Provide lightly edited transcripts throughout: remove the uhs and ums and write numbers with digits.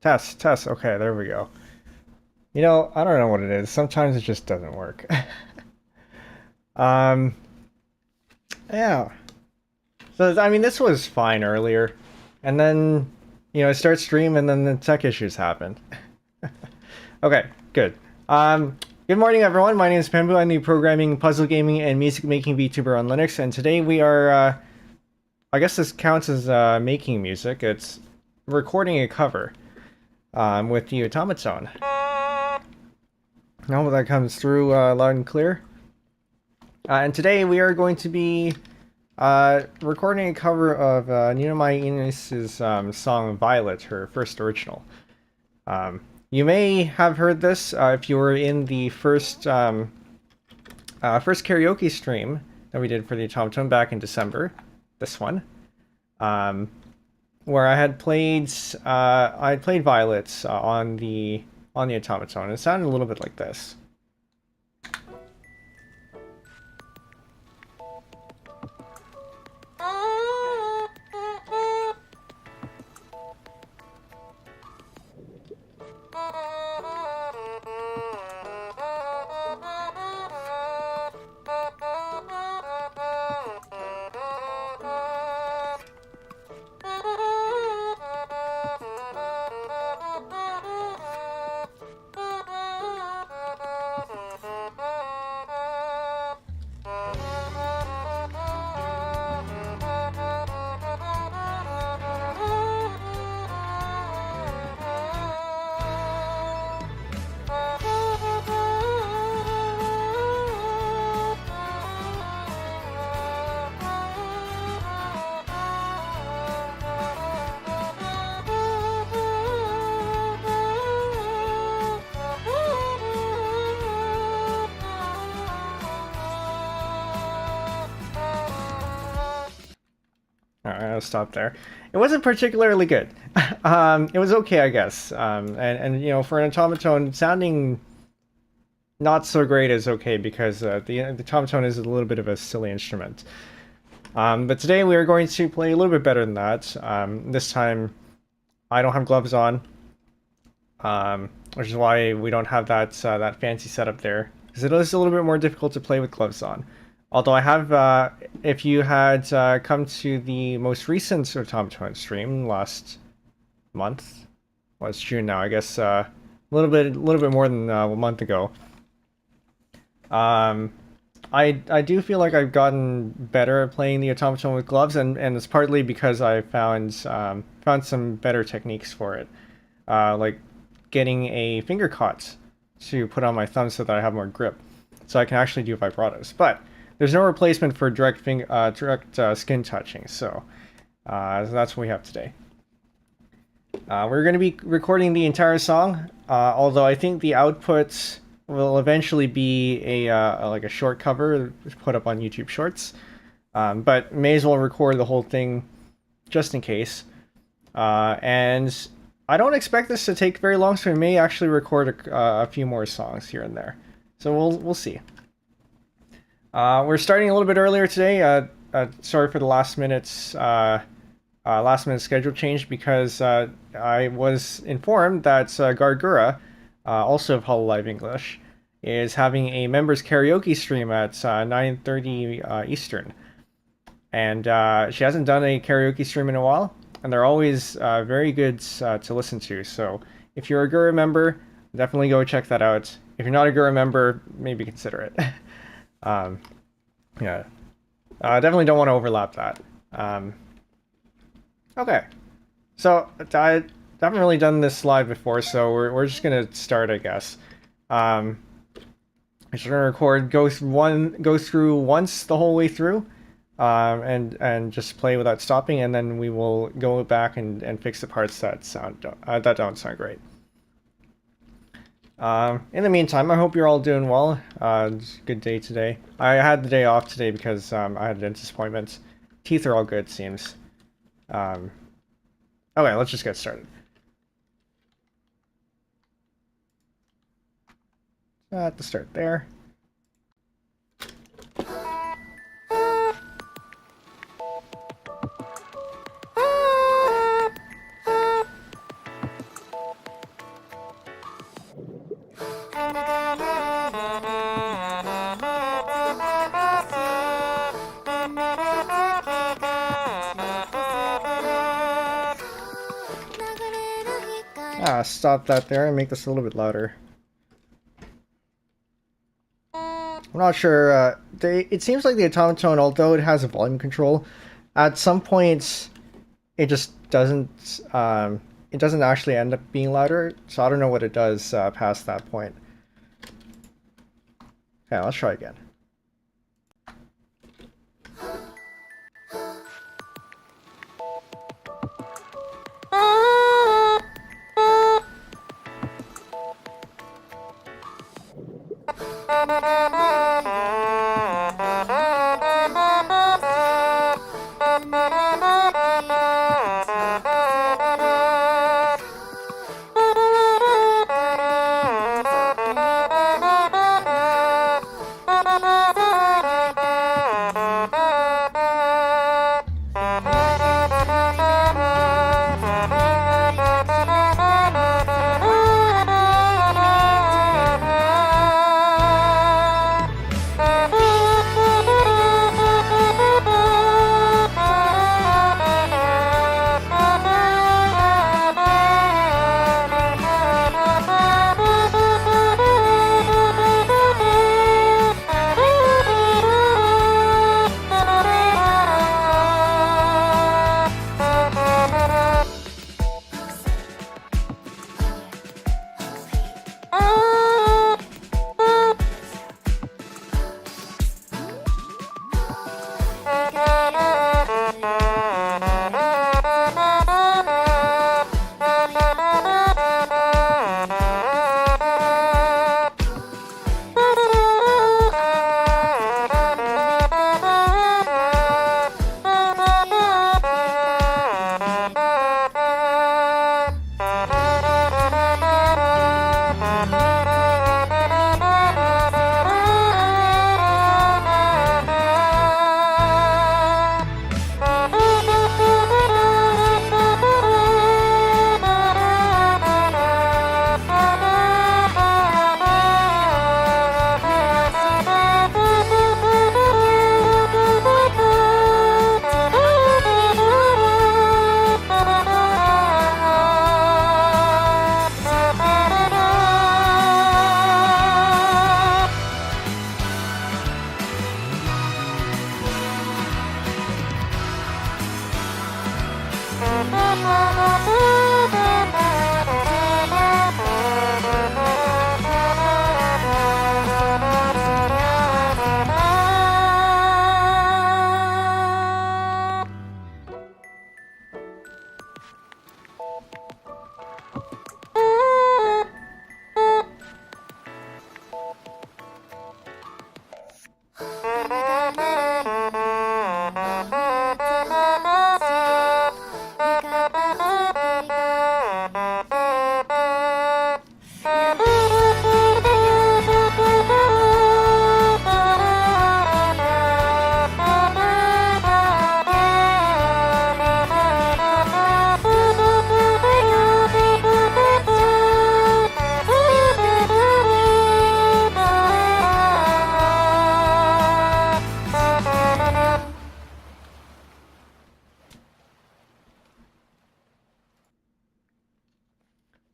Test. Okay, there we go. You know, I don't know what it is. Sometimes it just doesn't work. um, yeah. So I mean, this was fine earlier, and then I start stream, and then the tech issues happened. Okay, good. Um, Good morning, everyone. My name is Penbu. I'm the programming, puzzle gaming, and music making VTuber on Linux, and today we are. I guess this counts as making music. It's recording a cover with the Otamatone. I hope that comes through loud and clear. And today we are going to be recording a cover of Nina Mai Inez's song Violet, her first original. You may have heard this if you were in the first karaoke stream that we did for the Otamatone back in December. This one, where I played Violet on the Otamatone. It sounded a little bit like this. Alright, I'll stop there. It wasn't particularly good. It was okay, I guess. And for an Otamatone, sounding not so great is okay because the Otamatone is a little bit of a silly instrument. But today we are going to play a little bit better than that. This time, I don't have gloves on, which is why we don't have that fancy setup there, because it is a little bit more difficult to play with gloves on. Although I have, if you had come to the most recent Otamatone stream last month, well, it's June now, I guess, a little bit more than a month ago. I do feel like I've gotten better at playing the Otamatone with gloves, and it's partly because I found some better techniques for it, like getting a finger cot to put on my thumb so that I have more grip, so I can actually do vibratos. But there's no replacement for direct skin touching, so that's what we have today. We're going to be recording the entire song, although I think the output will eventually be like a short cover put up on YouTube Shorts, but may as well record the whole thing just in case. And I don't expect this to take very long, so we may actually record a few more songs here and there. So we'll see. We're starting a little bit earlier today. Sorry for the last minute schedule change, because I was informed that Gargura, also of Hololive English, is having a members karaoke stream at 9:30 Eastern, and she hasn't done a karaoke stream in a while, and they're always very good to listen to. So if you're a Gura member, definitely go check that out. If you're not a Gura member, maybe consider it. Yeah, definitely don't want to overlap that. Okay, so I haven't really done this slide before, so we're just gonna start, I guess. I'm just gonna record, go through once the whole way through, and just play without stopping, and then we will go back and fix the parts that don't sound great. In the meantime, I hope you're all doing well. It's a good day today. I had the day off today because I had a dentist appointment. Teeth are all good, seems. Okay, let's just get started. At the start there. Stop that there and make this a little bit louder. I'm not sure. It seems like the Otamatone, although it has a volume control, at some points it just doesn't. It doesn't actually end up being louder. So I don't know what it does past that point. Okay, let's try again.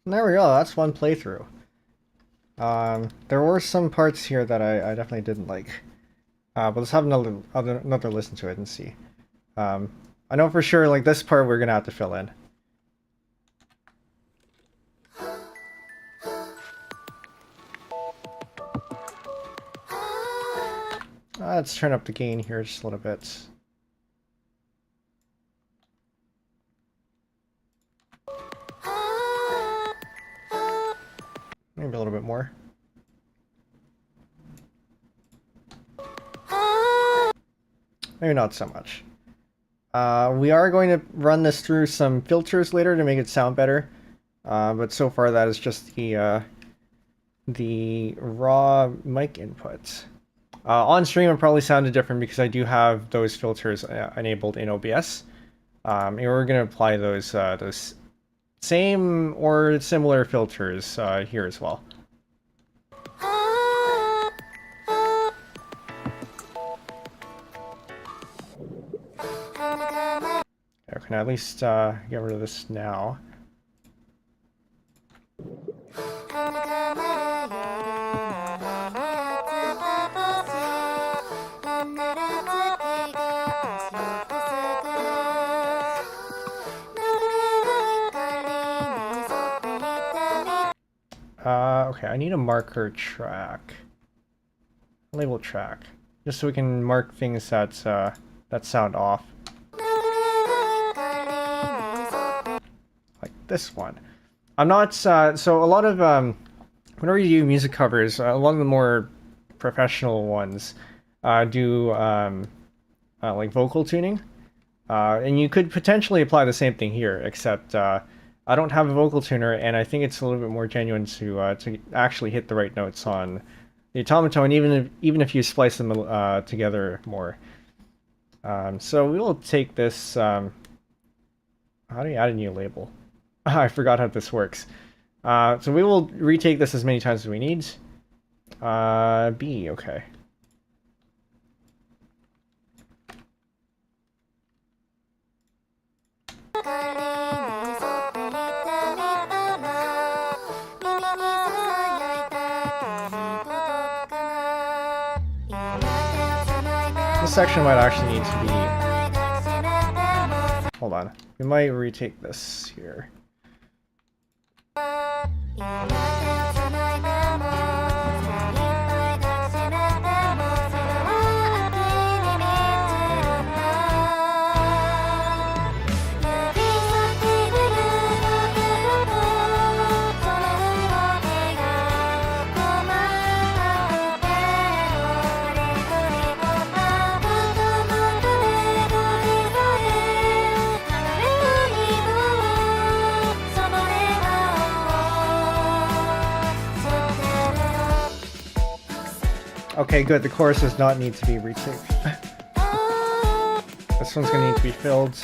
There we go, that's one playthrough. There were some parts here that I definitely didn't like. But let's have another listen to it and see. I know for sure, like, this part we're gonna have to fill in. Let's turn up the gain here just a little bit. Maybe a little bit more. Maybe not so much. We are going to run this through some filters later to make it sound better. But so far that is just the raw mic input. On stream it probably sounded different because I do have those filters enabled in OBS. And we're going to apply those same or similar filters here as well. I can at least get rid of this now. Okay, I need a marker track. Label track. Just so we can mark things that sound off. Like this one. I'm not, so a lot of, whenever you do music covers, a lot of the more professional ones do, like vocal tuning. And you could potentially apply the same thing here, except, I don't have a vocal tuner, and I think it's a little bit more genuine to actually hit the right notes on the Otamatone, even if you splice them together more. So we will take this. How do you add a new label? I forgot how this works. So we will retake this as many times as we need. B, okay. This section might actually need to be... Hold on. We might retake this here. Okay, good. The chorus does not need to be retaked. This one's gonna need to be filled.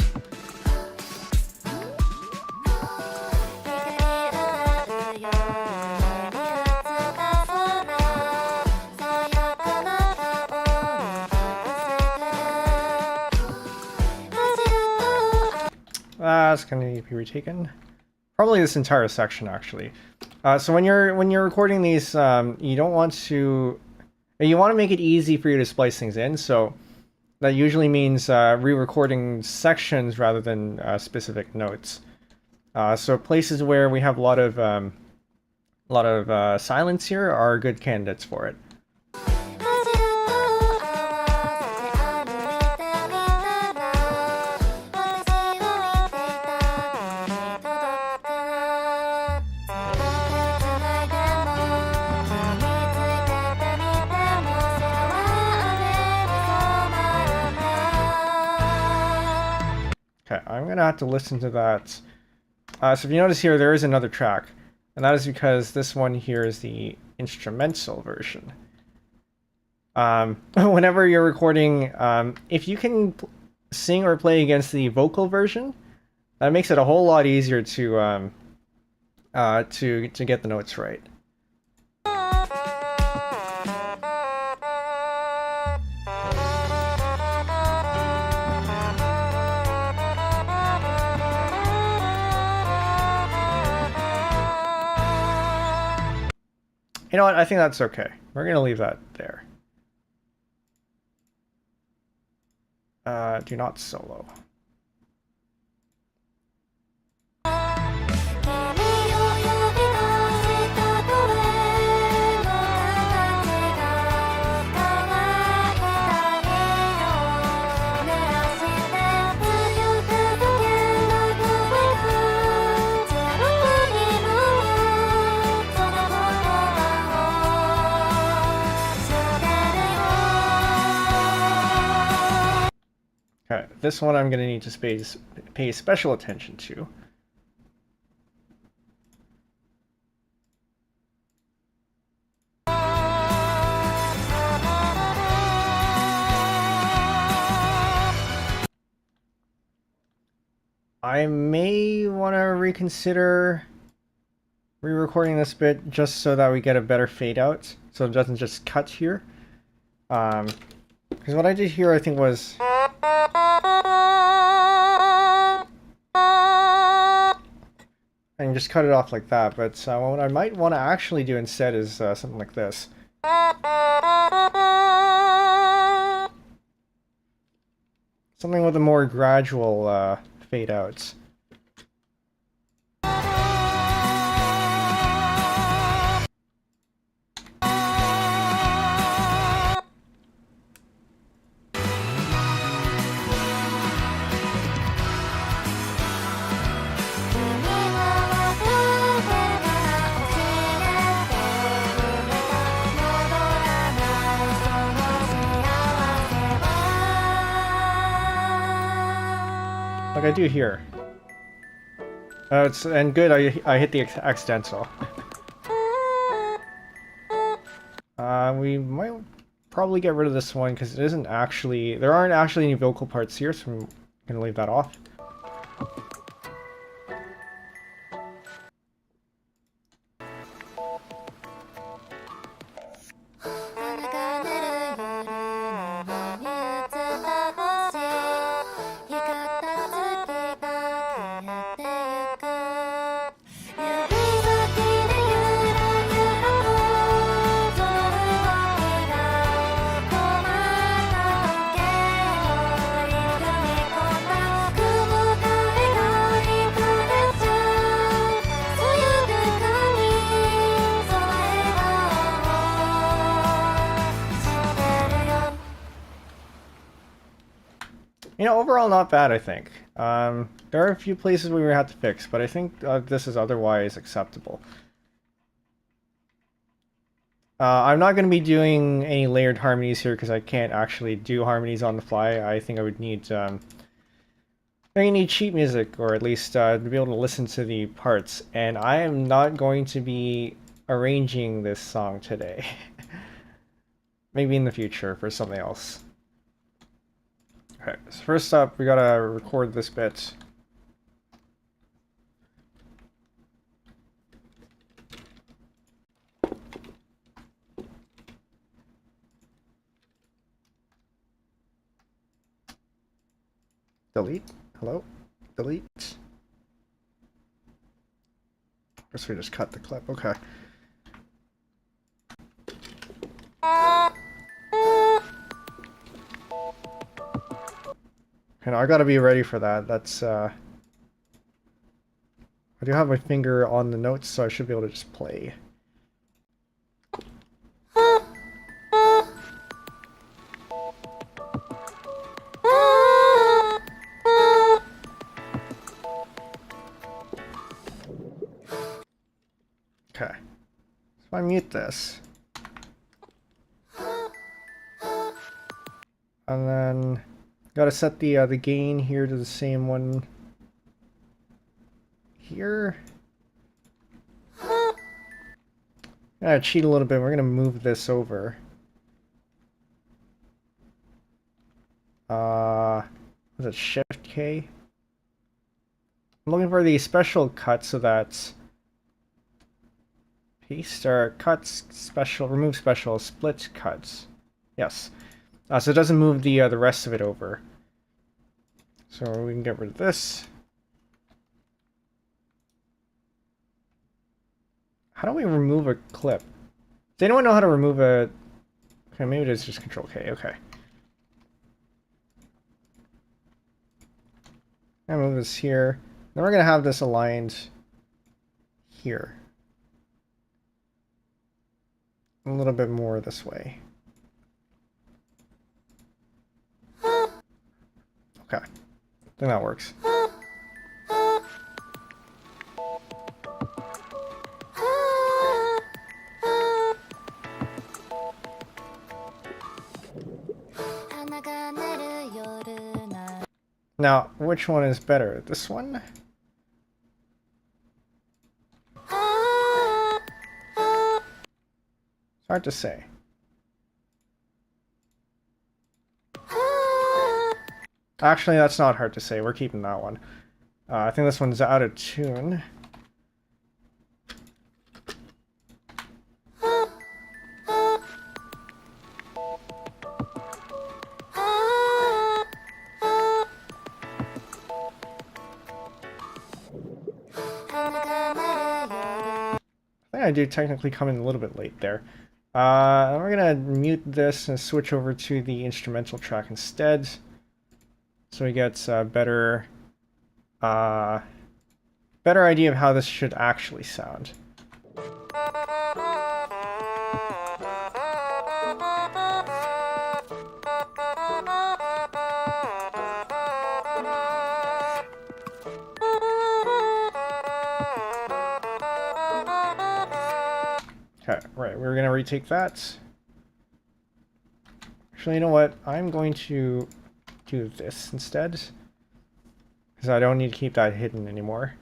That's gonna need to be retaken. Probably this entire section, actually. So when you're recording these, you don't want to. You want to make it easy for you to splice things in, so that usually means re-recording sections rather than specific notes. So places where we have a lot of silence here are good candidates for it. Okay, I'm going to have to listen to that. So if you notice here, there is another track. And that is because this one here is the instrumental version. Whenever you're recording, if you can sing or play against the vocal version, that makes it a whole lot easier to get the notes right. You know what? I think that's okay. We're going to leave that there. Do not solo. Okay, this one I'm going to need to pay special attention to. I may want to reconsider re-recording this bit just so that we get a better fade out, so it doesn't just cut here. Because what I did here, I think, was... just cut it off like that, but what I might want to actually do instead is something like this. Something with a more gradual fade outs. Like I do here. And good, I hit the accidental. We might probably get rid of this one because it isn't actually... There aren't actually any vocal parts here, so I'm gonna leave that off. You know, overall not bad, I think. There are a few places we have to fix, but I think this is otherwise acceptable. I'm not going to be doing any layered harmonies here because I can't actually do harmonies on the fly. I think I would need sheet music, or at least to be able to listen to the parts. And I am not going to be arranging this song today. Maybe in the future for something else. Okay, so first up, we gotta record this bit. Delete. Hello? Delete. Guess we just cut the clip. Okay. And I gotta be ready for that. That's, I do have my finger on the notes, so I should be able to just play. Okay. So I mute this. And then gotta set the gain here to the same one here. Gotta cheat a little bit. We're gonna move this over. Was it Shift K? I'm looking for the special cut, so that's paste or cuts special, remove special, split cuts. Yes. So it doesn't move the rest of it over. So we can get rid of this. How do we remove a clip? Does anyone know how to remove a... Okay, maybe it is just Control K. Okay. I'm gonna move this here. Then we're gonna have this aligned here. A little bit more this way. Okay. I think that works. Now, which one is better? This one? It's hard to say. Actually, that's not hard to say. We're keeping that one. I think this one's out of tune. think I do technically come in a little bit late there. We're gonna mute this and switch over to the instrumental track instead, so we get better idea of how this should actually sound. Okay, right, we're gonna retake that. Actually, you know what? I'm going to do this instead, because I don't need to keep that hidden anymore.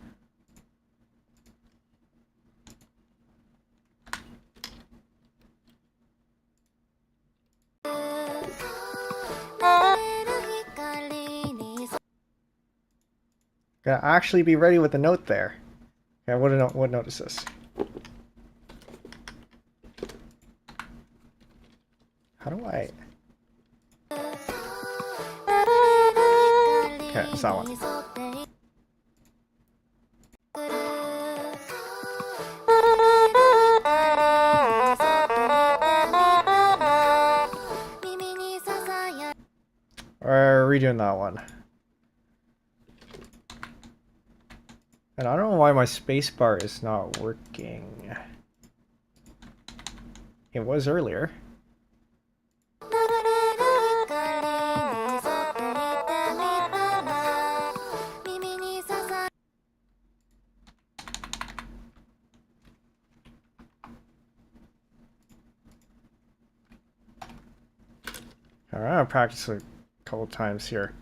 Gotta actually be ready with the note there. Okay, what note is this? How do I... Okay, it's that one. We're redoing that one. And I don't know why my spacebar is not working. It was earlier. Alright, I'll practice a couple times here.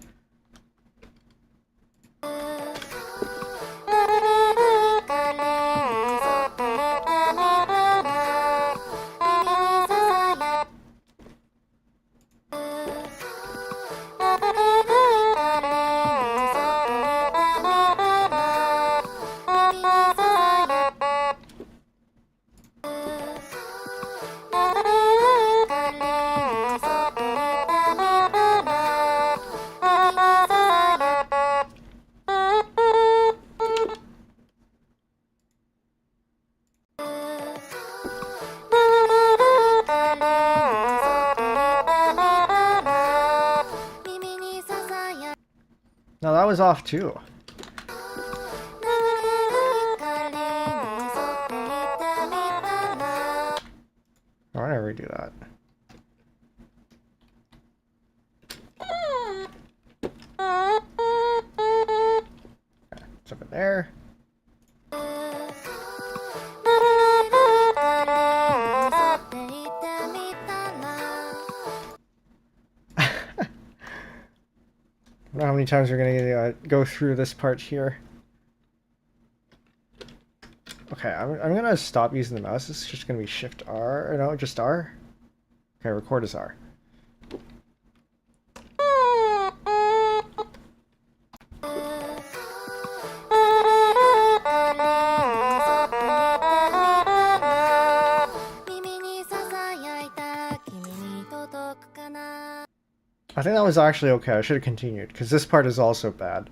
No, that was off too. I want to redo that. Okay, it's over there. I don't know how many times we're going to go through this part here. Okay, I'm going to stop using the mouse. It's just going to be Shift R. No, just R. Okay, record as R. I think that was actually okay. I should have continued, because this part is also bad.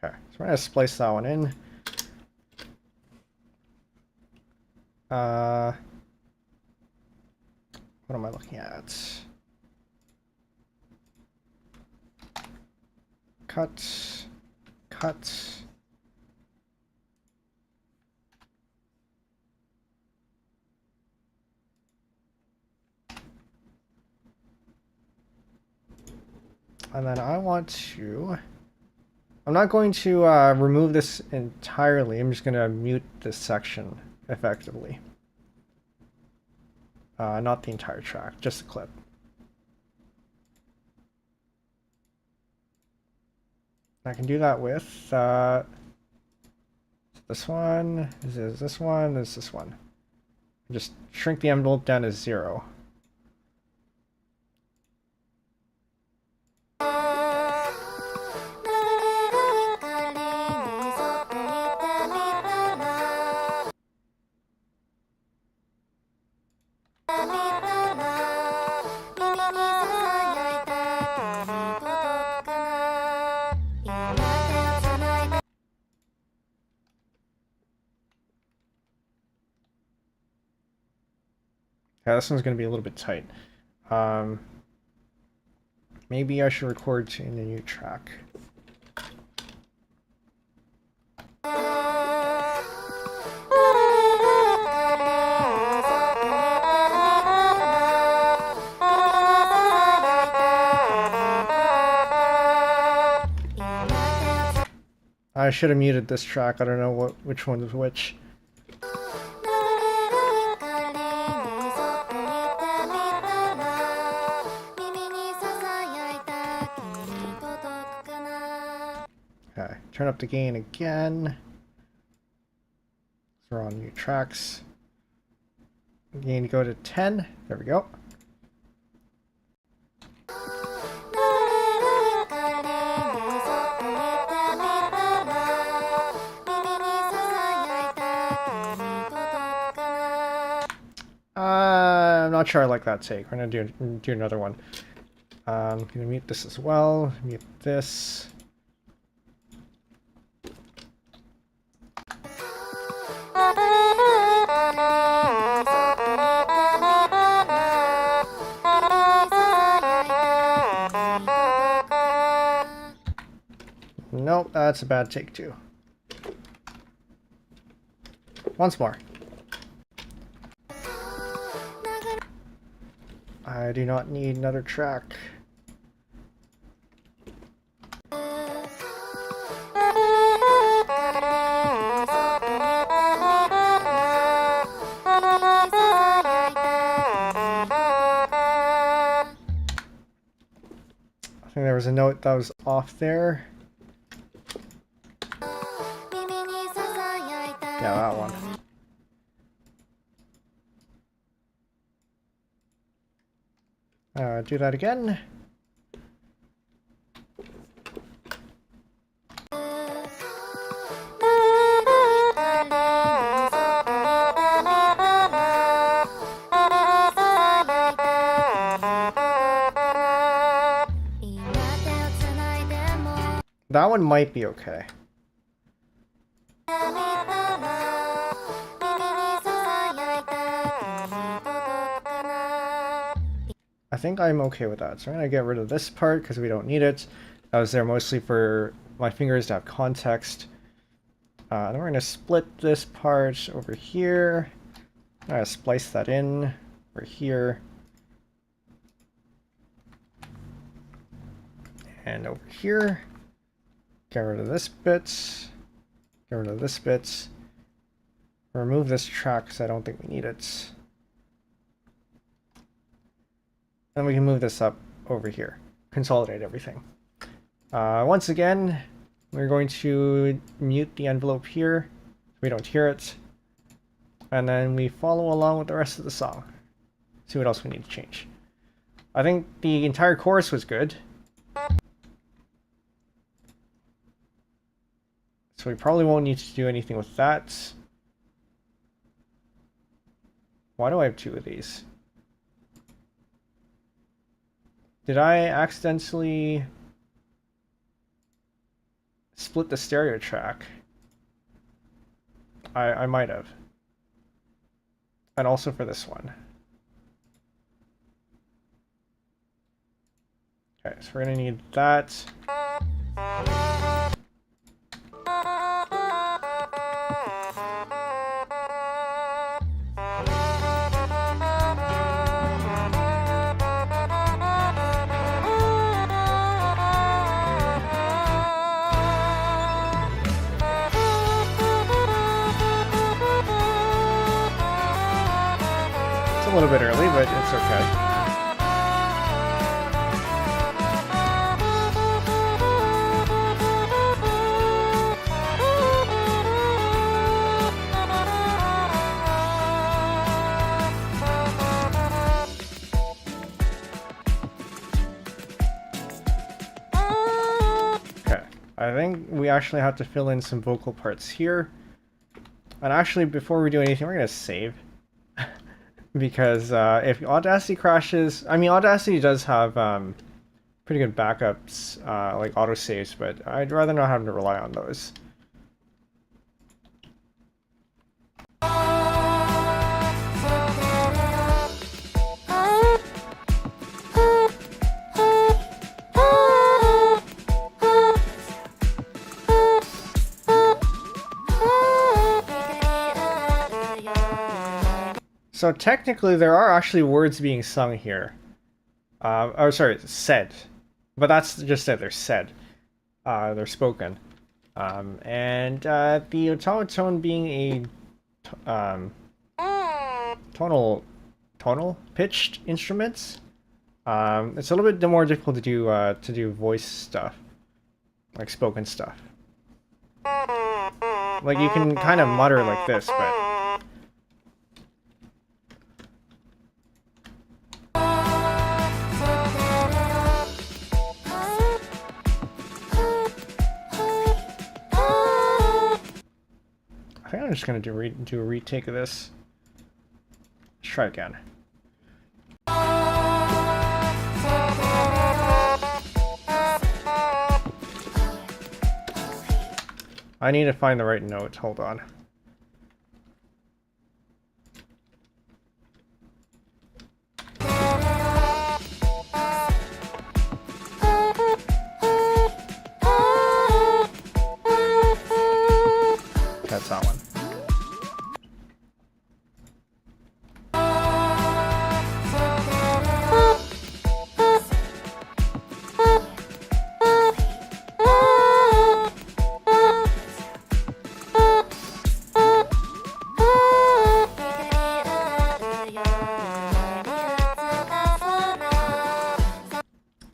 Okay, so we're going to splice that one in. What am I looking at? Cut. Cut. And then I want to... I'm not going to remove this entirely. I'm just going to mute this section effectively. Not the entire track, just the clip. I can do that with this one, is this one, is this one. Just shrink the envelope down to 0. Yeah, this one's going to be a little bit tight. Maybe I should record in a new track. I should have muted this track. I don't know which one is which. Okay, turn up the gain again. Throw on new tracks. Gain go to 10. There we go. I'm not sure I like that take. We're gonna do another one. I'm gonna mute this as well. Mute this. Nope, that's a bad take too. Once more. I do not need another track. I think there was a note that was off there. Yeah, that one. Do that again. That one might be okay. I think I'm okay with that. So I'm going to get rid of this part because we don't need it. That was there mostly for my fingers to have context. Then we're going to split this part over here. I'm going to splice that in over here. And over here. Get rid of this bit. Get rid of this bit. Remove this track because I don't think we need it. Then we can move this up over here. Consolidate everything. Once again, we're going to mute the envelope here so we don't hear it. And then we follow along with the rest of the song. See what else we need to change. I think the entire chorus was good. So we probably won't need to do anything with that. Why do I have two of these? Did I accidentally split the stereo track? I might have. And also for this one. Okay, so we're gonna need that. A little bit early, but it's okay. Okay, I think we actually have to fill in some vocal parts here. And actually, before we do anything, we're going to save. Because if Audacity crashes, I mean, Audacity does have pretty good backups, like autosaves, but I'd rather not have to rely on those. So technically, there are actually words being sung here. Or sorry, said. But that's just it. They're said. They're spoken. And the Otamatone being a tonal pitched instruments. It's a little bit more difficult to do voice stuff, like spoken stuff. Like you can kind of mutter like this, but. I think I'm just gonna do a retake of this. Let's try again. I need to find the right note. Hold on. That's that one.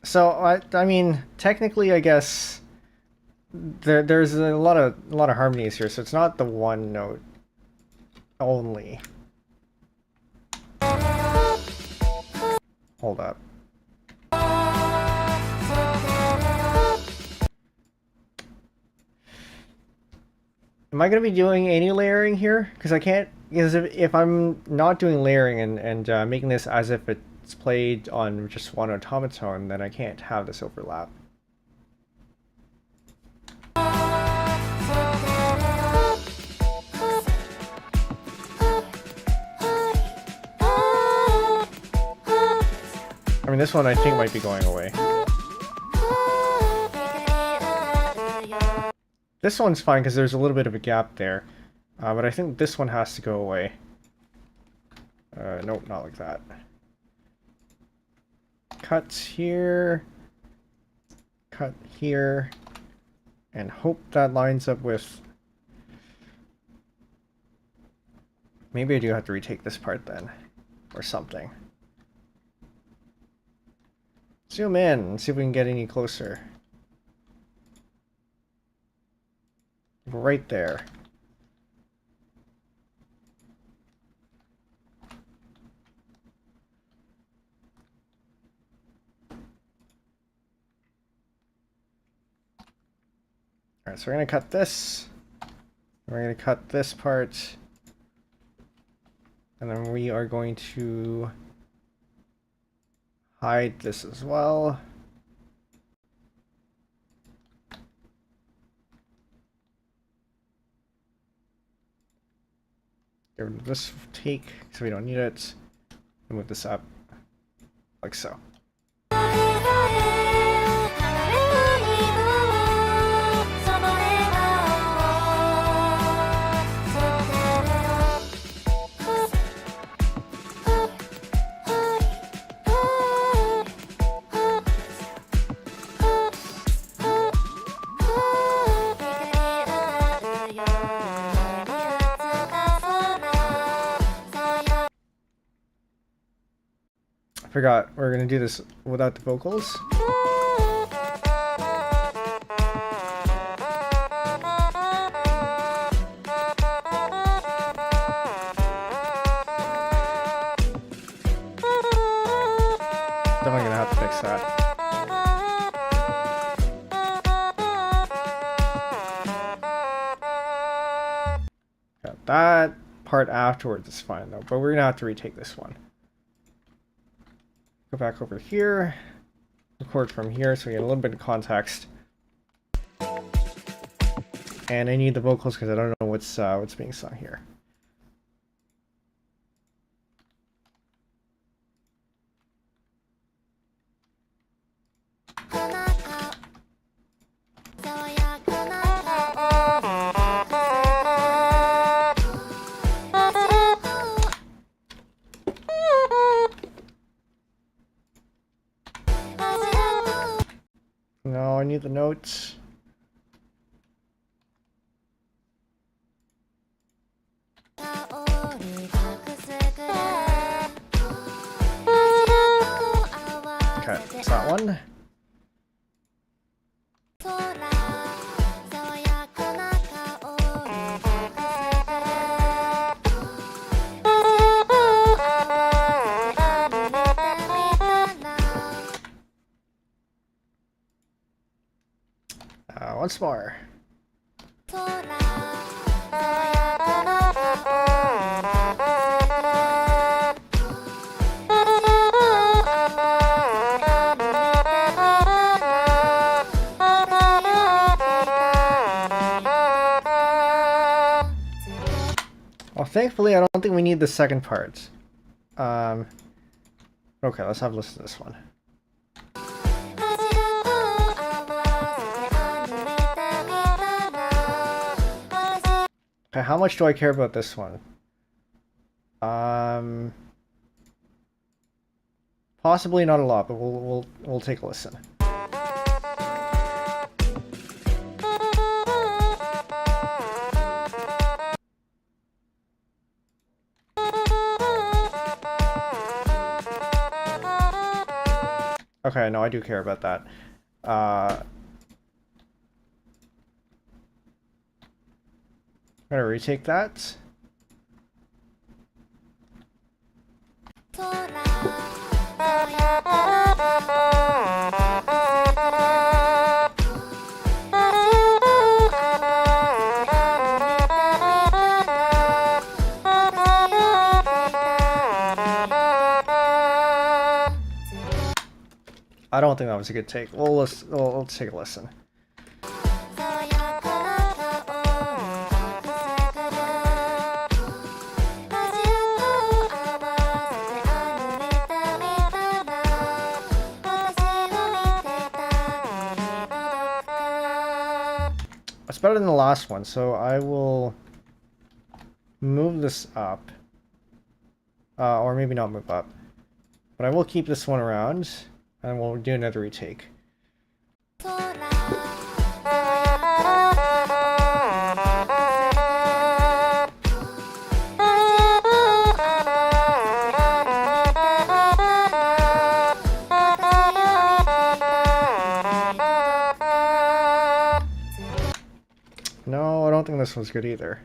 So I mean, technically, I guess there's a lot of harmonies here, so it's not the one note only. Hold up. Am I going to be doing any layering here? Because I can't, because if I'm not doing layering and making this as if it's played on just one Otamatone, then I can't have this overlap. I mean, this one I think might be going away. This one's fine because there's a little bit of a gap there, but I think this one has to go away. Nope, not like that. Cut here, and hope that lines up with... Maybe I do have to retake this part then, or something. Zoom in and see if we can get any closer. Right there. Alright, so we're going to cut this. We're going to cut this part. And then we are going to hide this as well. Get rid of this take so we don't need it. And move this up like so. Forgot, we're gonna do this without the vocals. Definitely gonna have to fix that. Got that part afterwards is fine though, but we're gonna have to retake this one. Go back over here, record from here so we get a little bit of context. And I need the vocals because I don't know what's being sung here. I need the notes. Okay, it's that one. Once more. Well, thankfully, I don't think we need the second part. Okay, let's have a listen to this one. Okay, how much do I care about this one? Possibly not a lot, but we'll take a listen. Okay, no, I do care about that. I'm gonna retake that. I don't think that was a good take. We'll take a listen. It's better than the last one, so I will move this up. Or maybe not move up. But I will keep this one around. And we'll do another retake. No, I don't think this one's good either.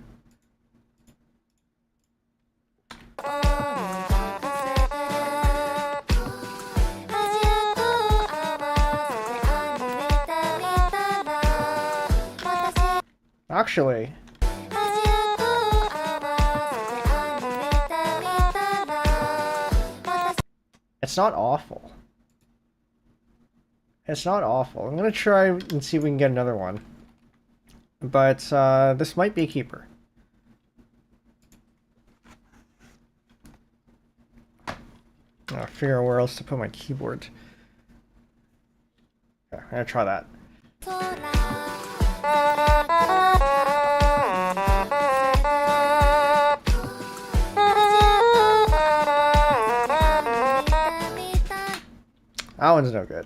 Actually, it's not awful. It's not awful. I'm gonna try and see if we can get another one. But this might be a keeper. I'll figure out where else to put my keyboard. Okay, I'm gonna try that. That one's no good.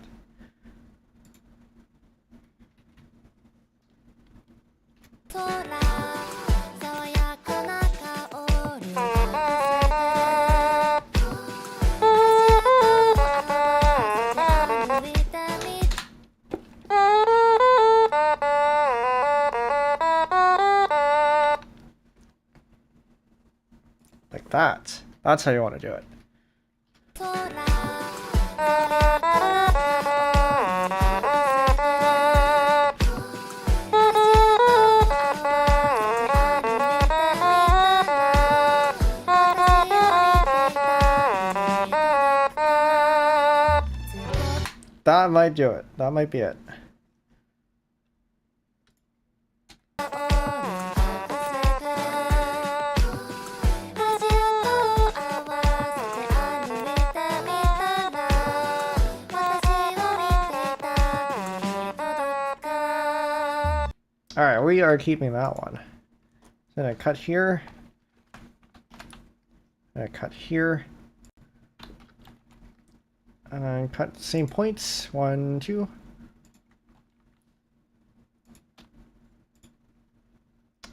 Like that. That's how you want to do it. That might do it. That might be it. Alright, we are keeping that one. So I'm gonna cut here. I'm gonna cut here. And cut the same points. 1, 2.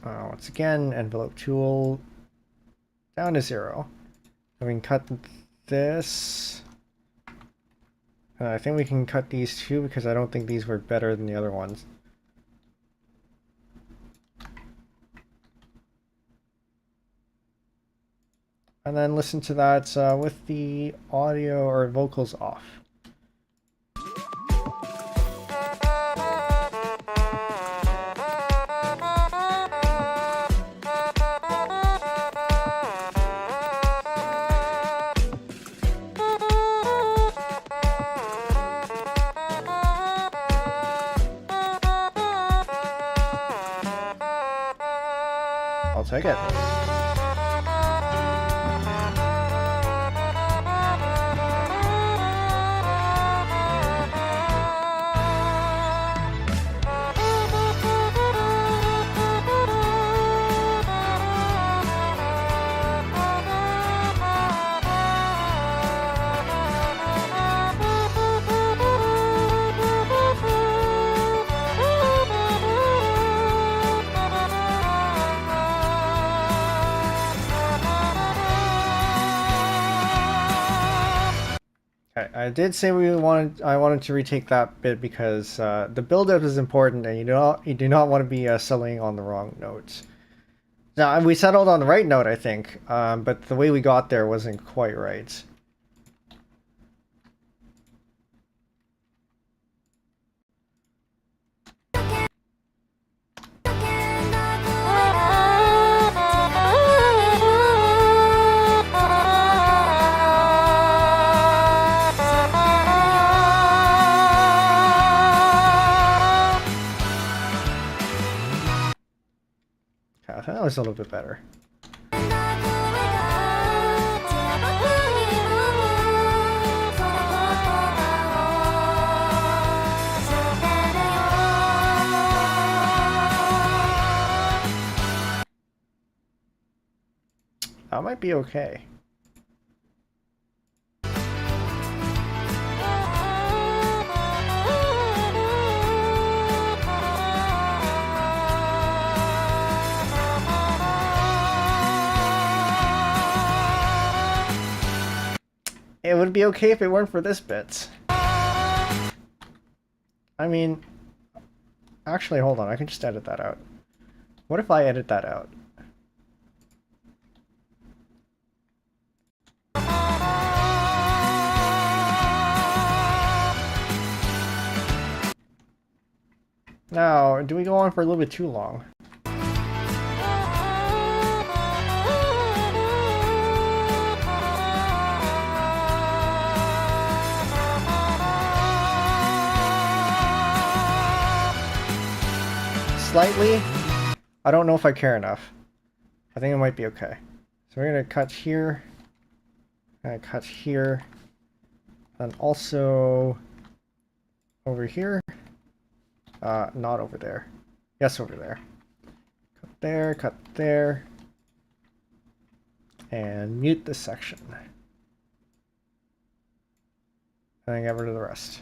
Once again, envelope tool down to 0. And we can cut this. I think we can cut these too because I don't think these were better than the other ones. And then listen to that with the audio or vocals off. I'll take it. I did say I wanted to retake that bit because the build-up is important, and you do not want to be settling on the wrong notes. Now we settled on the right note, I think, but the way we got there wasn't quite right. That was a little bit better. That might be okay. It would be okay if it weren't for this bit. I mean, actually, hold on. I can just edit that out. What if I edit that out? Now, do we go on for a little bit too long? Slightly. I don't know if I care enough. I think it might be okay. So we're gonna cut here. Cut here. And also over here. Not over there. Yes, over there. Cut there, cut there. And mute this section. And then get rid of the rest.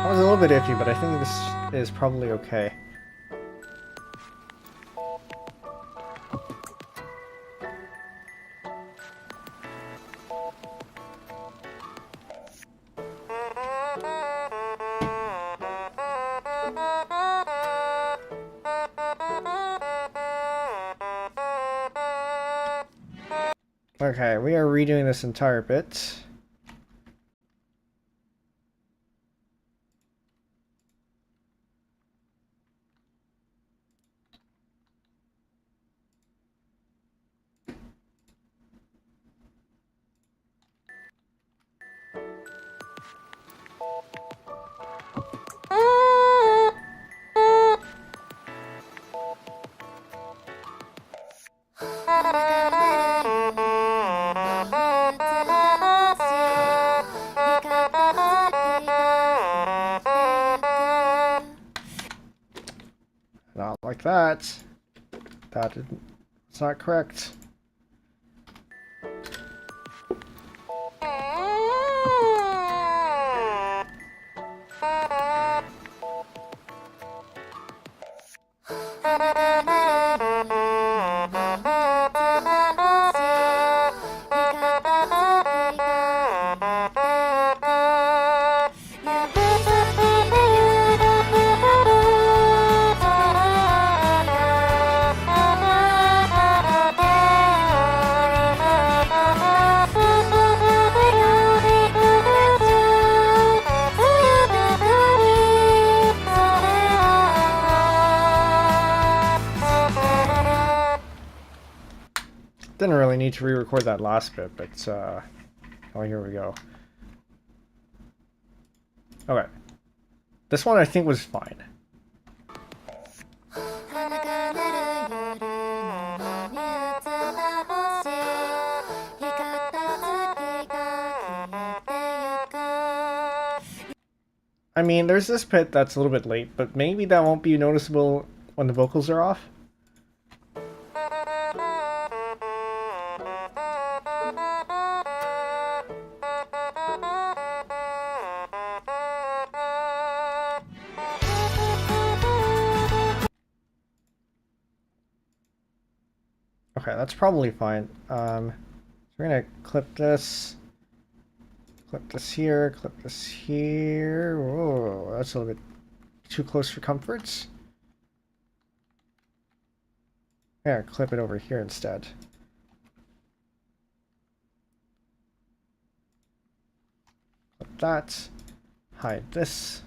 A little bit iffy, but I think this is probably okay. Okay, we are redoing this entire bit. Not like that. It's not correct. Didn't really need to re-record that last bit, but oh, here we go. Okay. This one I think was fine. I mean, there's this bit that's a little bit late, but maybe that won't be noticeable when the vocals are off. Okay, that's probably fine. So we're gonna clip this here, clip this here. Whoa, that's a little bit too close for comfort. Yeah, clip it over here instead. Clip that. Hide this.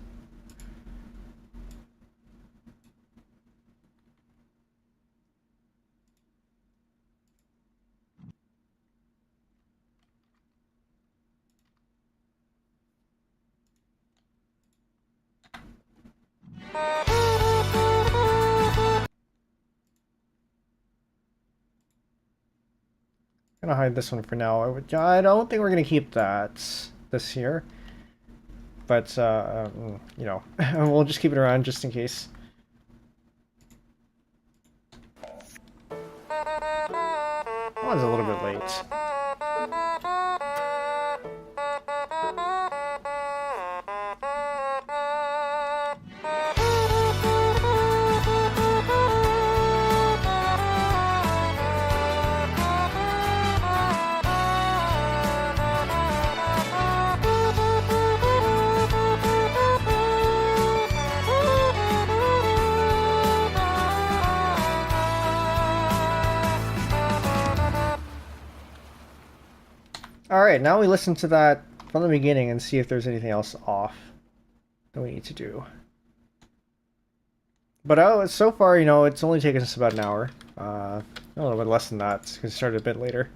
Gonna hide this one for now. I don't think we're gonna keep this here, but you know, we'll just keep it around just in case. That one's a little bit late. Alright, now we listen to that from the beginning and see if there's anything else off that we need to do. But so far, you know, it's only taken us about an hour. A little bit less than that, because it started a bit later.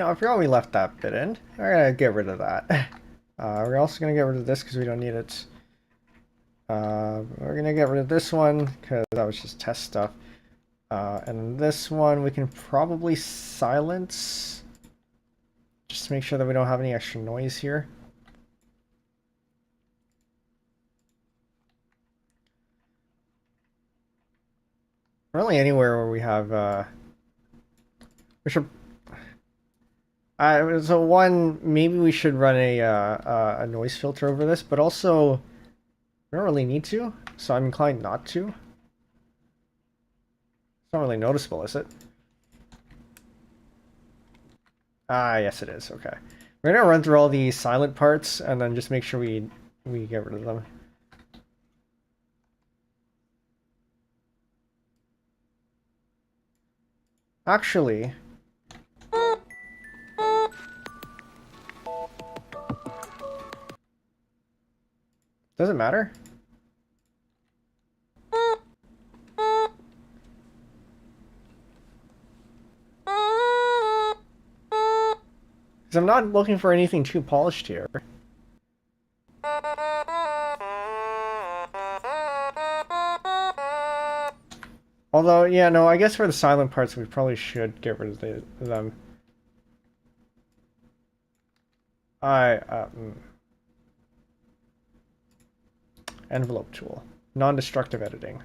I forgot we left that bit in. We're gonna get rid of that. We're also gonna get rid of this because we don't need it. We're gonna get rid of this one because that was just test stuff. And this one we can probably silence just to make sure that we don't have any extra noise here. Really anywhere where we have we should so one, maybe we should run a noise filter over this, but also we don't really need to, so I'm inclined not to. It's not really noticeable, is it? Ah, yes it is. Okay. We're gonna run through all the silent parts and then just make sure we get rid of them. Actually, does it matter? Because I'm not looking for anything too polished here. Although, yeah, no, I guess for the silent parts we probably should get rid of them. Envelope tool. Non-destructive editing.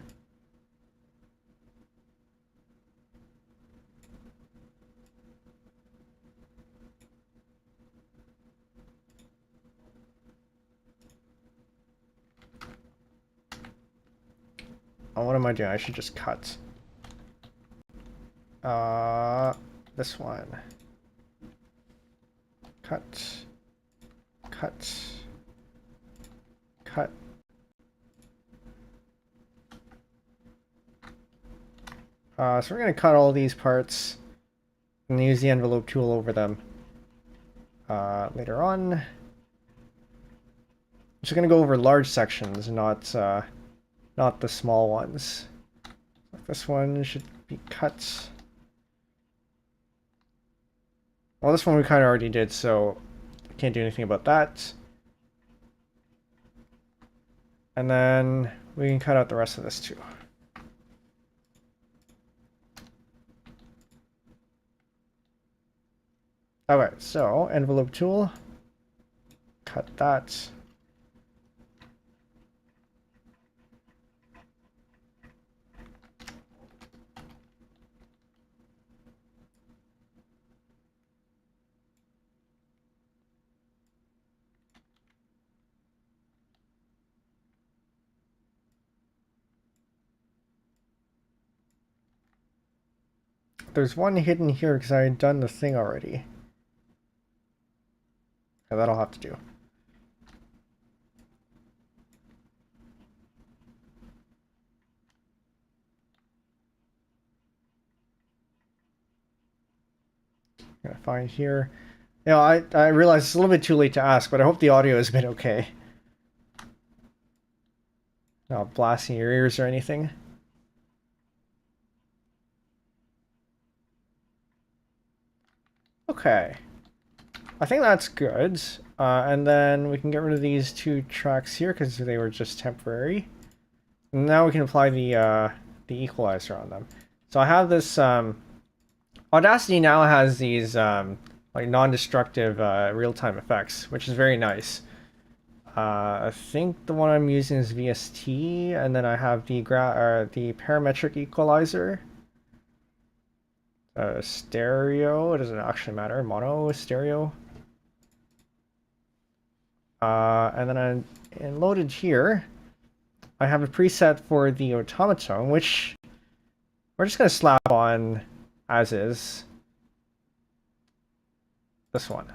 Oh, what am I doing? I should just cut. This one. Cut. Cut. Cut. So we're going to cut all these parts and use the envelope tool over them later on. I'm just going to go over large sections, not the small ones. This one should be cut. Well, this one we kind of already did, so I can't do anything about that. And then we can cut out the rest of this too. Okay, so envelope tool, cut that. There's one hidden here because I had done the thing already. Yeah, that'll have to do. Gonna find here. You know, I realize it's a little bit too late to ask, but I hope the audio has been okay. Not blasting your ears or anything. Okay. I think that's good. And then we can get rid of these two tracks here because they were just temporary. And now we can apply the equalizer on them. So I have this Audacity now has these like non-destructive real-time effects, which is very nice. I think the one I'm using is VST, and then I have the parametric equalizer. Stereo, it doesn't actually matter. Mono, stereo. And then loaded here, I have a preset for the Otamatone, which we're just going to slap on as is. This one.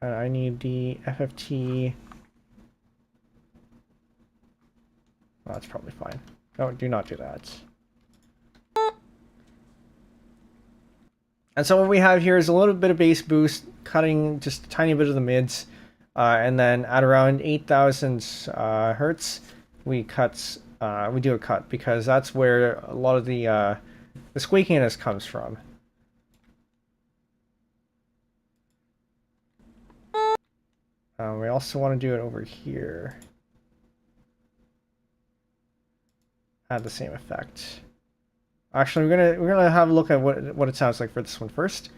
And I need the FFT. Well, that's probably fine. No, do not do that. And so what we have here is a little bit of bass boost, cutting just a tiny bit of the mids, and then at around 8,000 hertz, we do a cut because that's where a lot of the the squeakiness comes from. We also want to do it over here. Add the same effect. Actually, we're gonna have a look at what it sounds like for this one first.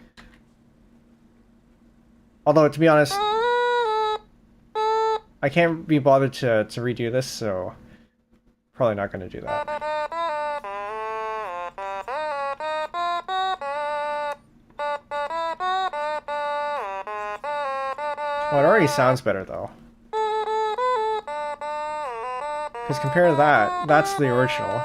Although, to be honest, I can't be bothered to redo this, so probably not gonna do that. Well, it already sounds better though. Because compared to that, that's the original.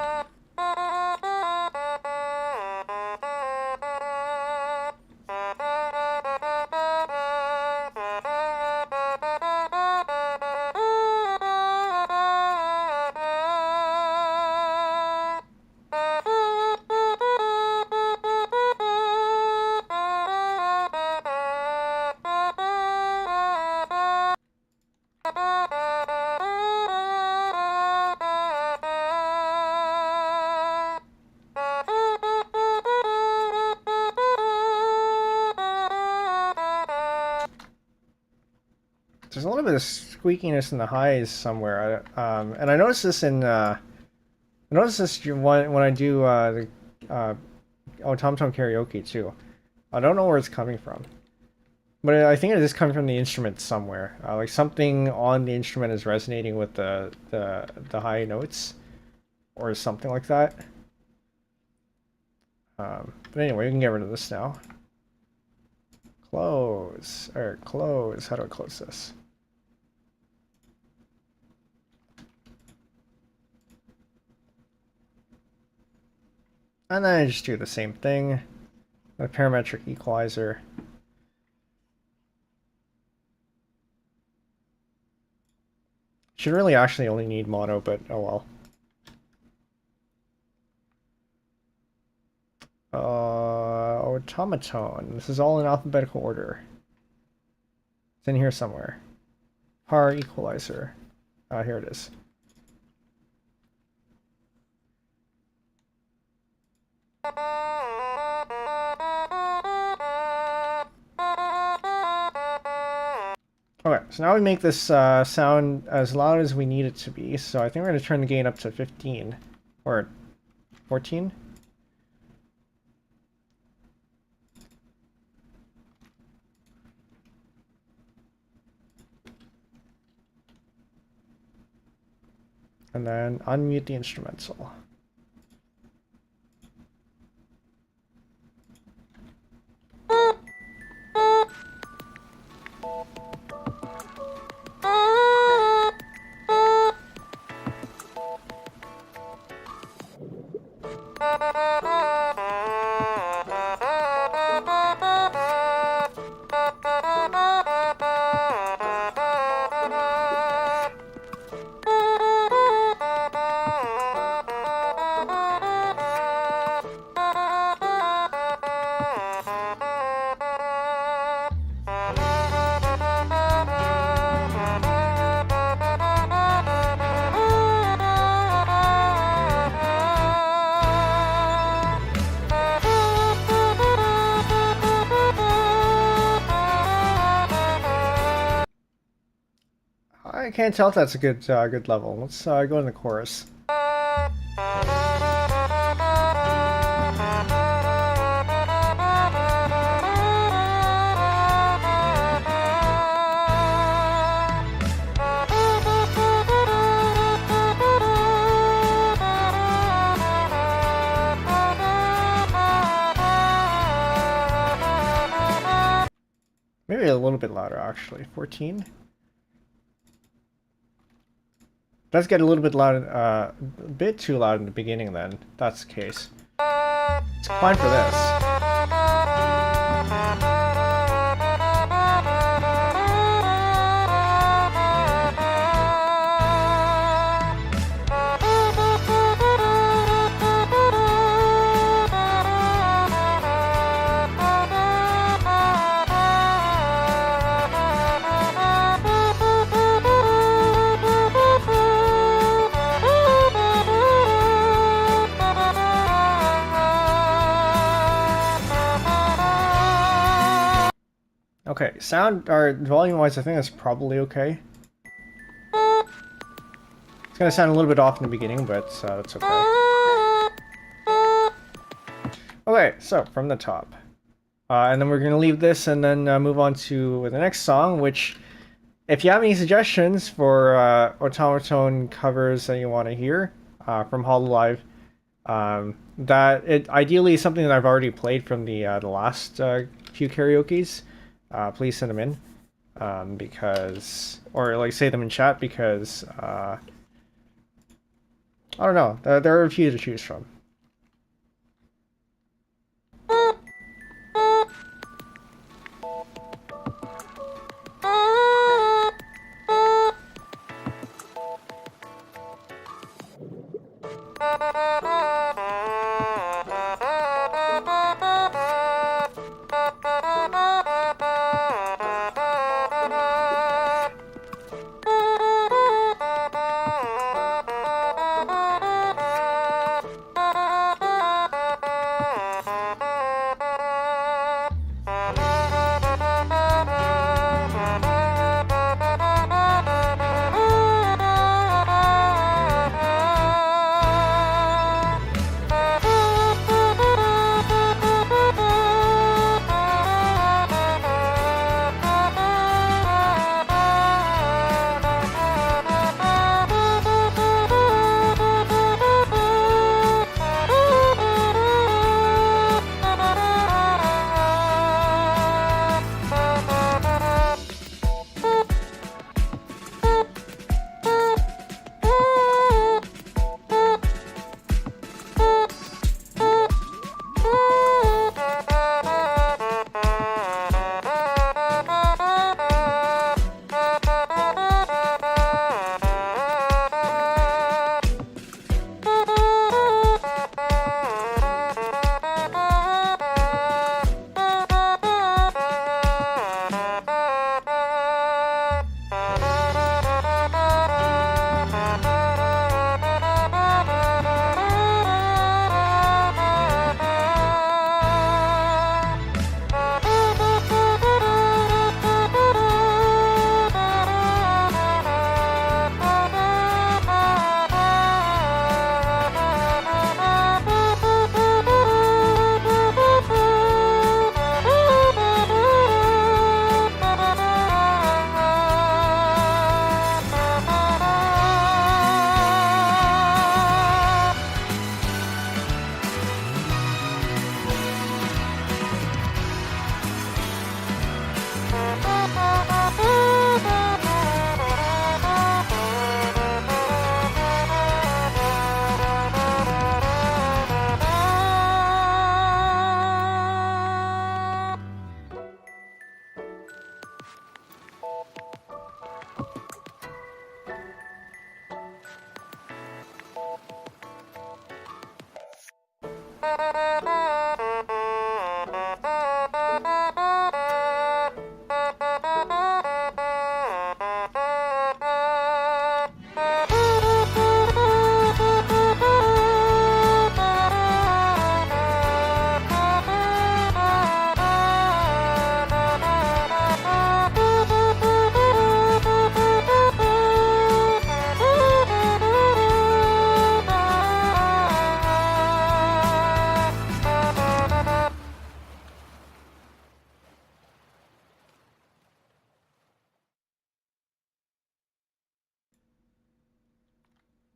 There's a little bit of squeakiness in the highs somewhere, and I noticed this in I noticed this when I do the Otamatone karaoke too. I don't know where it's coming from, but I think it is coming from the instrument somewhere. Like something on the instrument is resonating with the high notes, or something like that. But anyway, we can get rid of this now. Close, or close. How do I close this? And then I just do the same thing. A parametric equalizer. Should really actually only need mono, but oh well. Otamatone. This is all in alphabetical order. It's in here somewhere. Par equalizer. Here it is. Okay, so now we make this sound as loud as we need it to be. So I think we're going to turn the gain up to 15 or 14. And then unmute the instrumental. I can't tell if that's a good level. Let's go in the chorus. Maybe a little bit louder, actually. 14. Does get a little bit loud, a bit too loud in the beginning then, if that's the case. It's fine for this. Okay, sound or volume-wise, I think that's probably okay. It's gonna sound a little bit off in the beginning, but that's okay. Okay, so from the top. And then we're gonna leave this and then move on to the next song, which, if you have any suggestions for Otamatone covers that you want to hear from Hololive, that it ideally is something that I've already played from the last few karaoke's. Please send them in, because, or like say them in chat, because I don't know. There are a few to choose from.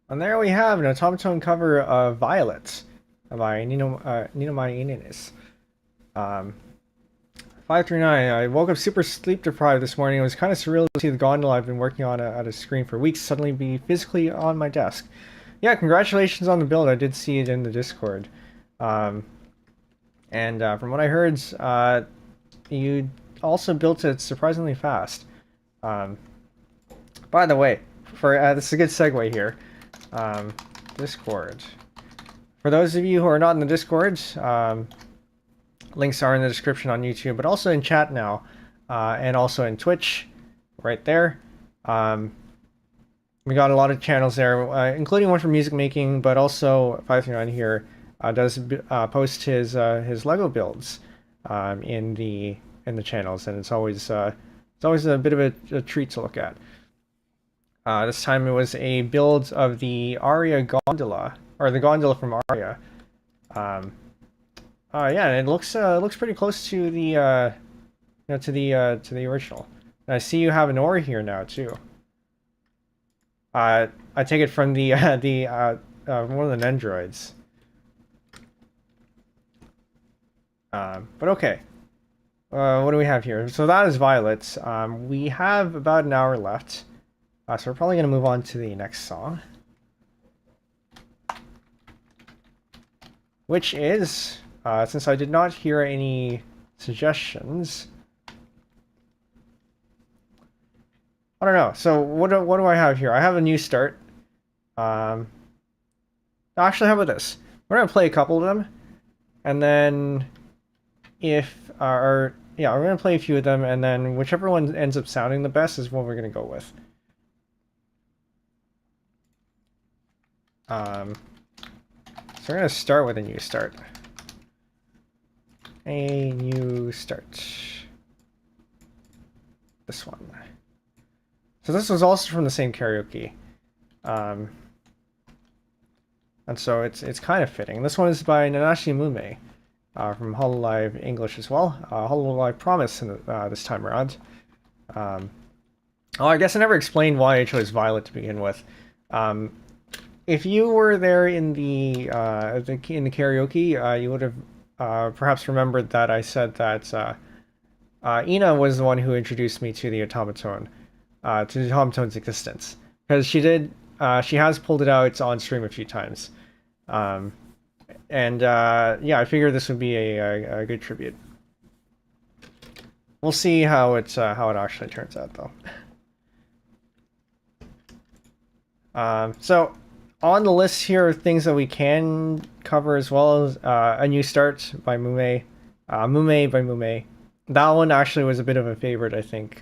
And there we have an Otamatone cover of Violet by Nino Martinez. 539. I woke up super sleep deprived this morning. It was kind of surreal to see the gondola I've been working on at a screen for weeks suddenly be physically on my desk. Yeah, congratulations on the build. I did see it in the Discord. And from what I heard, you also built it surprisingly fast. By the way, this is a good segue here. Discord. For those of you who are not in the Discord, links are in the description on YouTube, but also in chat now, and also in Twitch, right there. We got a lot of channels there, including one for music making, but also 539 here does post his Lego builds in the in the channels, and it's always a bit of a treat to look at. This time it was a build of the Aria gondola, or the gondola from Aria. Yeah, and it looks pretty close to the to the original. And I see you have an ore here now too. I take it from the one of the Nendroids. But okay. What do we have here? So that is Violet. We have about an hour left. So we're probably going to move on to the next song. Which is, since I did not hear any suggestions... I don't know. So what do I have here? I have a new start. Actually, how about this? We're going to play a couple of them. And then if... yeah, we're going to play a few of them, and then whichever one ends up sounding the best is what we're going to go with. So we're going to start with a new start. A new start. This one. So this was also from the same karaoke. And so it's kind of fitting. This one is by Nanashi Mume. From Hololive English as well. Hololive Promise this time around. Oh, I guess I never explained why I chose Violet to begin with. If you were there in the karaoke, you would have perhaps remembered that I said that Ina was the one who introduced me to the Otamatone, to the Otamatone's existence, because she has pulled it out on stream a few times. And yeah, I figured this would be a good tribute. We'll see how it actually turns out, though. So on the list here are things that we can cover, as well as a new start by Mume, Mume by Mume. That one actually was a bit of a favorite, I think,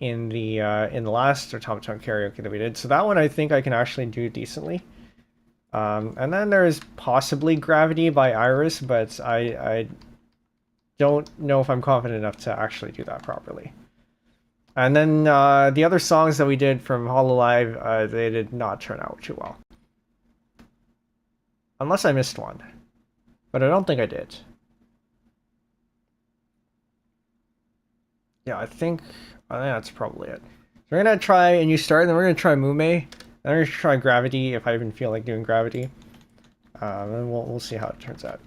in the last Otamatone karaoke that we did. So that one I think I can actually do decently. And then there's possibly Gravity by Iris, but I don't know if I'm confident enough to actually do that properly. And then the other songs that we did from Hololive, they did not turn out too well. Unless I missed one. But I don't think I did. Yeah, I think that's probably it. So we're going to try a new start, and then we're going to try Mume. Then we're going to try Gravity, if I even feel like doing Gravity. And we'll see how it turns out.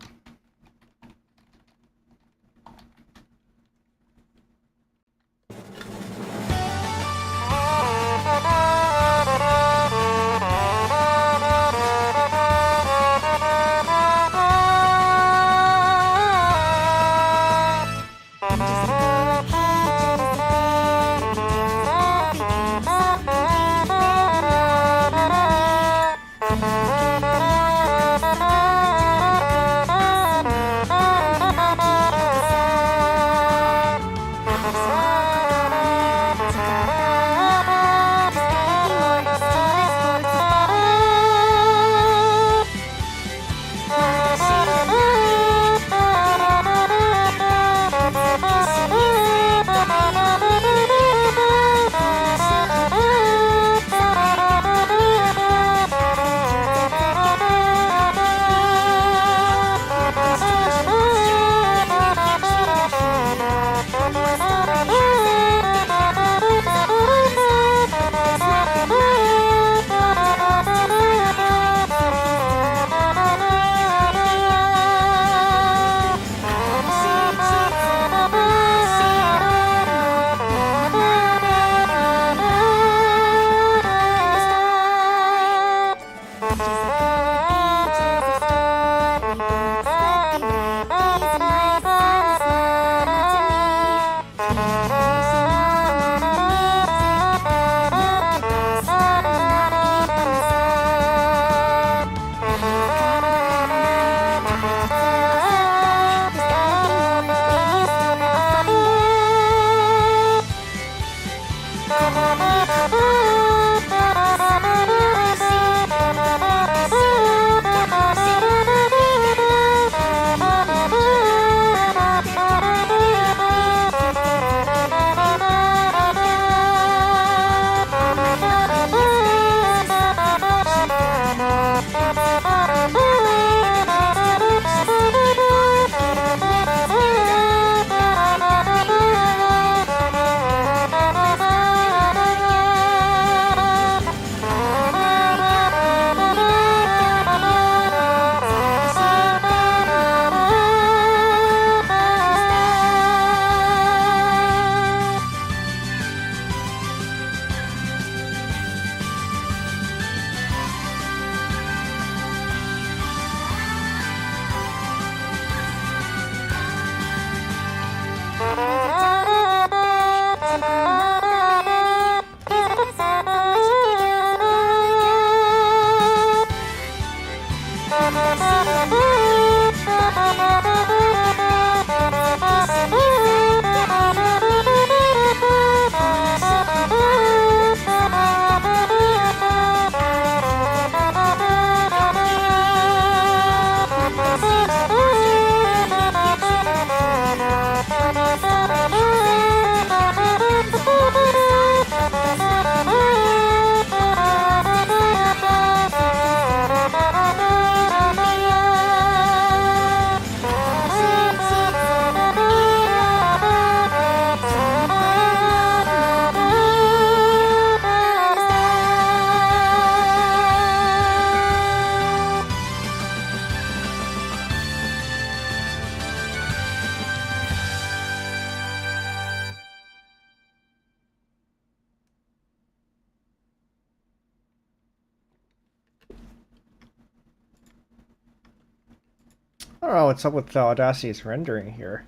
I don't know what's up with Audacity's rendering here.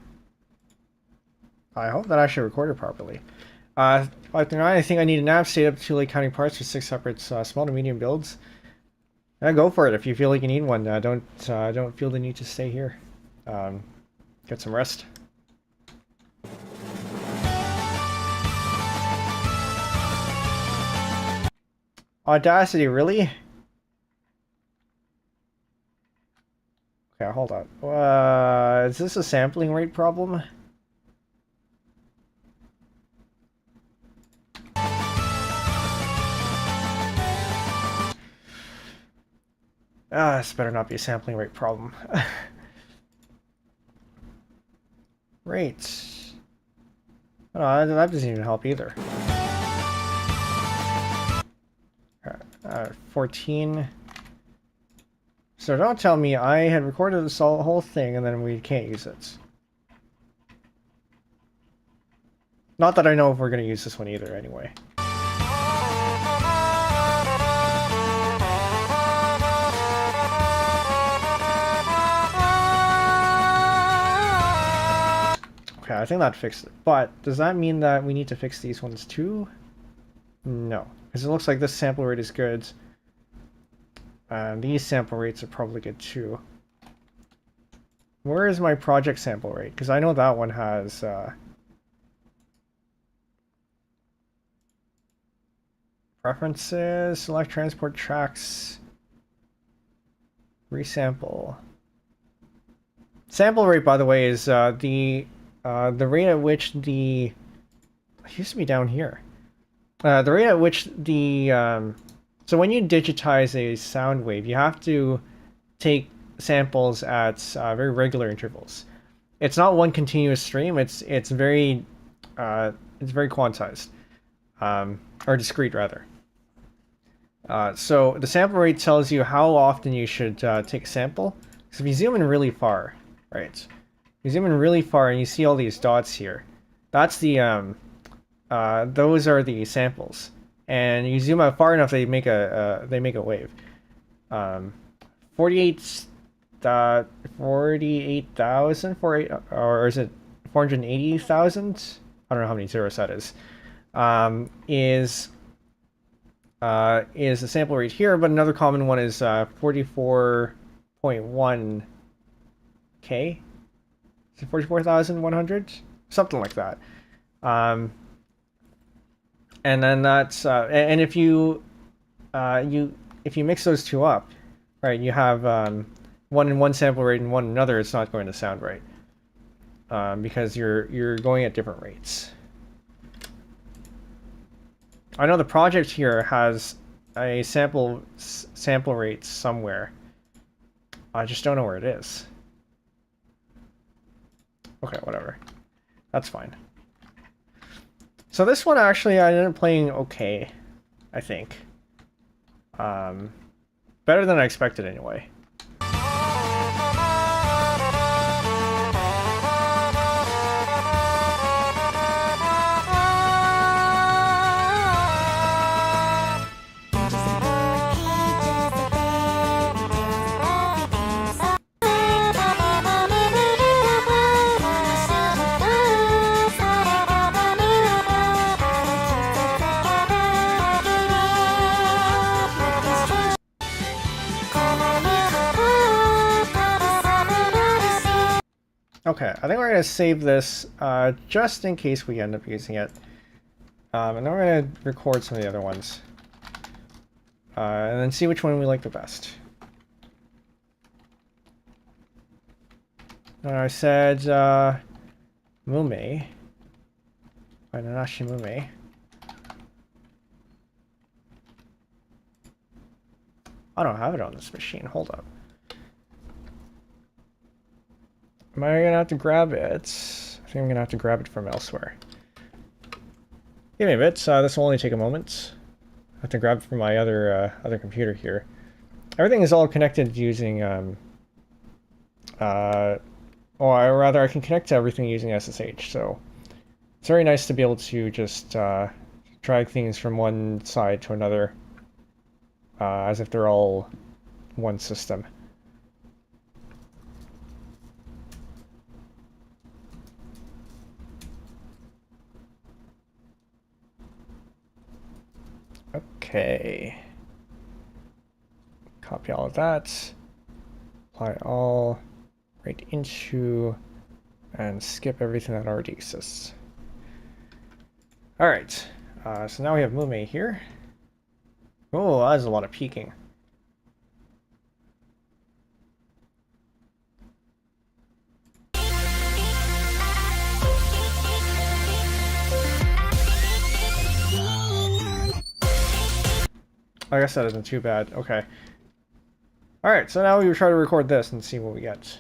I hope that actually recorded properly. 539, I think I need a nav state up to Lake County parts for 6 separate small to medium builds. Go for it if you feel like you need one. Don't feel the need to stay here. Get some rest. Audacity, really? Okay, hold on. Is this a sampling rate problem? This better not be a sampling rate problem. Rates. Oh, that doesn't even help either. 14. So don't tell me I had recorded this whole thing and then we can't use it. Not that I know if we're going to use this one either, anyway. Okay, I think that fixed it. But does that mean that we need to fix these ones too? No, because it looks like this sample rate is good. These sample rates are probably good too. Where is my project sample rate? Because I know that one has... preferences, select transport tracks, resample. Sample rate, by the way, is the rate at which the... It used to be down here. The rate at which the... so when you digitize a sound wave, you have to take samples at very regular intervals. It's not one continuous stream. It's very quantized, or discrete rather. So the sample rate tells you how often you should take a sample. So if you zoom in really far, right? You zoom in really far and you see all these dots here. That's the those are the samples. And you zoom out far enough, they make a wave. 48,000 or is it 480,000? I don't know how many zeros that is. Is the sample rate here, but another common one is 44.1 K. Is it 44,100? Something like that. And then that's and if you mix those two up, right, you have one in one sample rate and one in another, it's not going to sound right, because you're going at different rates. I know the project here has a sample rate somewhere. I just don't know where it is. Okay, whatever. That's fine. So this one actually I ended up playing okay, I think. Better than I expected anyway. Okay, I think we're going to save this just in case we end up using it. And then we're going to record some of the other ones. And then see which one we like the best. I said Mume. Nanashi Mume. I don't have it on this machine. Hold up. Am I gonna have to grab it? I think I'm gonna have to grab it from elsewhere. Give me a bit. This will only take a moment. I have to grab it from my other computer here. Everything is all connected using or rather, I can connect to everything using SSH. So it's very nice to be able to just drag things from one side to another, as if they're all one system. Okay. Copy all of that. Apply all right into and skip everything that already exists. All right. So now we have Mume here. Oh, that's a lot of peeking. I guess that isn't too bad. Okay. Alright, so now we will try to record this and see what we get.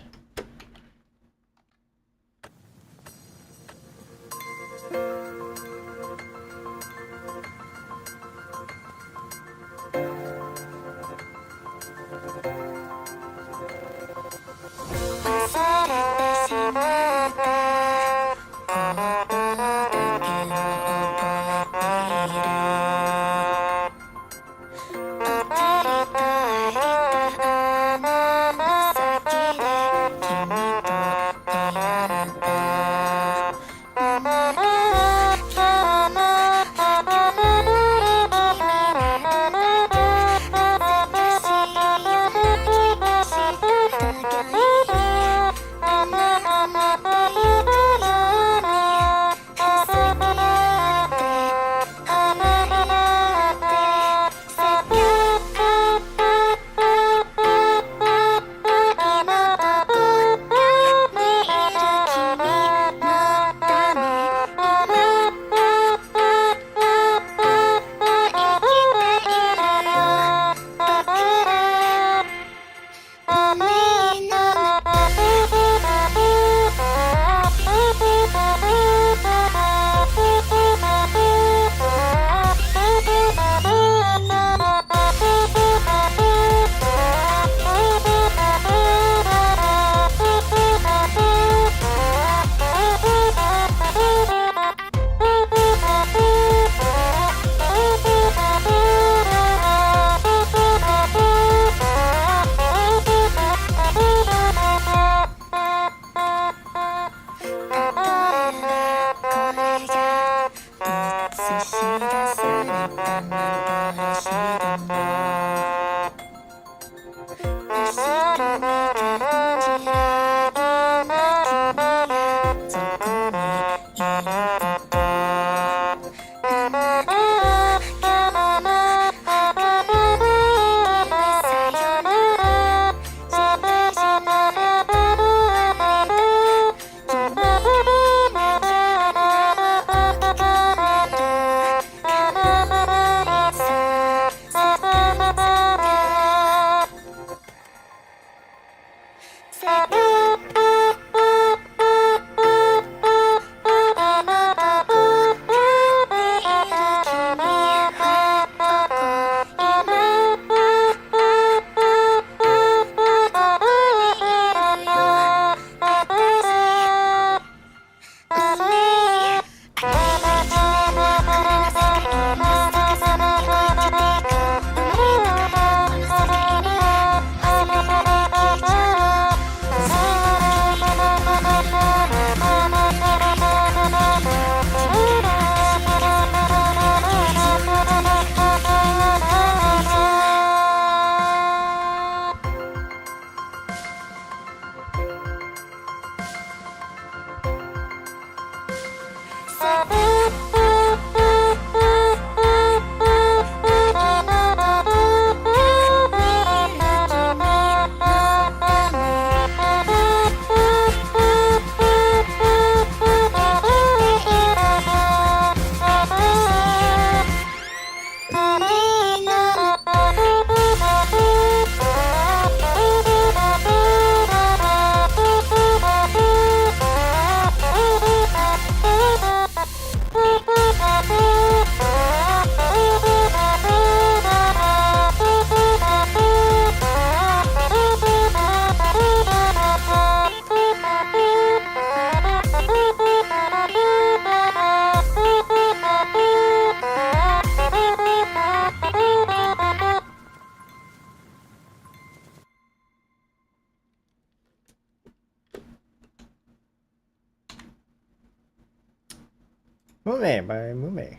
Mume by Mume.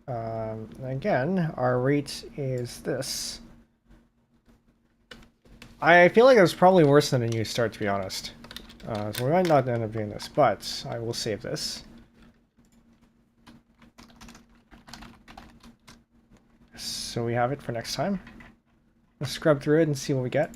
Again, our rate is this. I feel like it was probably worse than a new start, to be honest. So we might not end up doing this, but I will save this. So we have it for next time. Let's scrub through it and see what we get.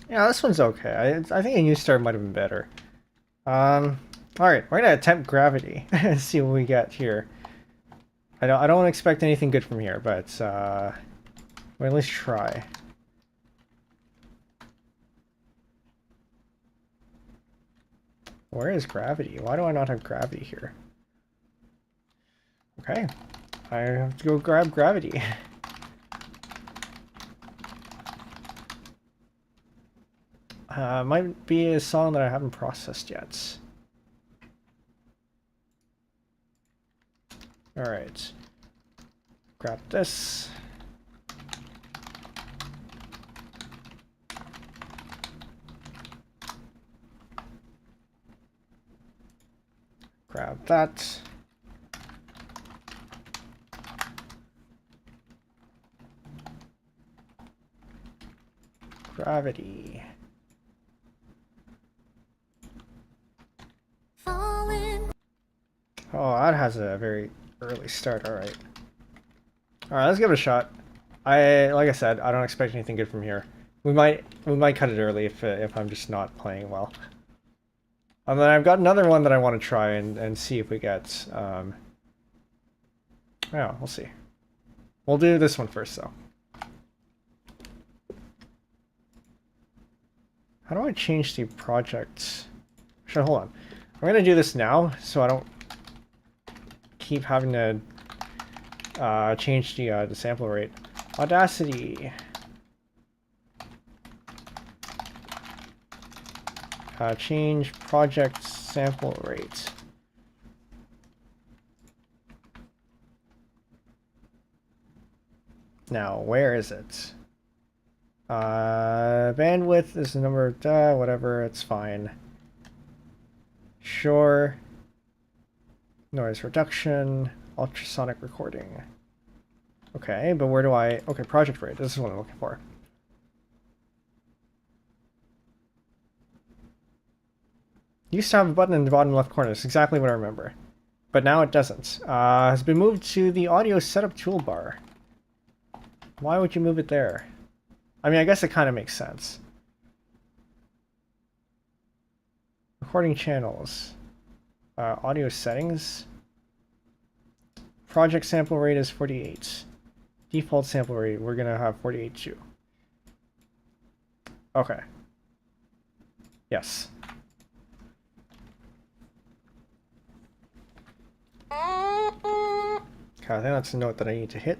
Yeah, this one's okay. I think a new start might have been better. Alright, we're gonna attempt gravity. See what we get here. I don't expect anything good from here, but we'll at least try. Where is gravity? Why do I not have gravity here? Okay, I have to go grab gravity. Might be a song that I haven't processed yet. Alright. Grab this. Grab that. Gravity. Oh, that has a very early start. Alright. Alright, let's give it a shot. Like I said, I don't expect anything good from here. We might cut it early if I'm just not playing well. And then I've got another one that I want to try and see if we get yeah, we'll see. We'll do this one first though. How do I change the project? Actually, hold on. I'm gonna do this now so I don't keep having to change the sample rate. Audacity. Change project sample rate. Now, where is it? Bandwidth is the number of whatever, it's fine. Sure. Noise reduction, ultrasonic recording. Okay, but where do I... Okay, project rate, this is what I'm looking for. Used to have a button in the bottom left corner, that's exactly what I remember. But now it doesn't. Has been moved to the audio setup toolbar. Why would you move it there? I mean, I guess it kind of makes sense. Recording channels. Audio settings. Project sample rate is 48. Default sample rate, we're gonna have 48 too. Okay. Yes. Okay, I think that's a note that I need to hit.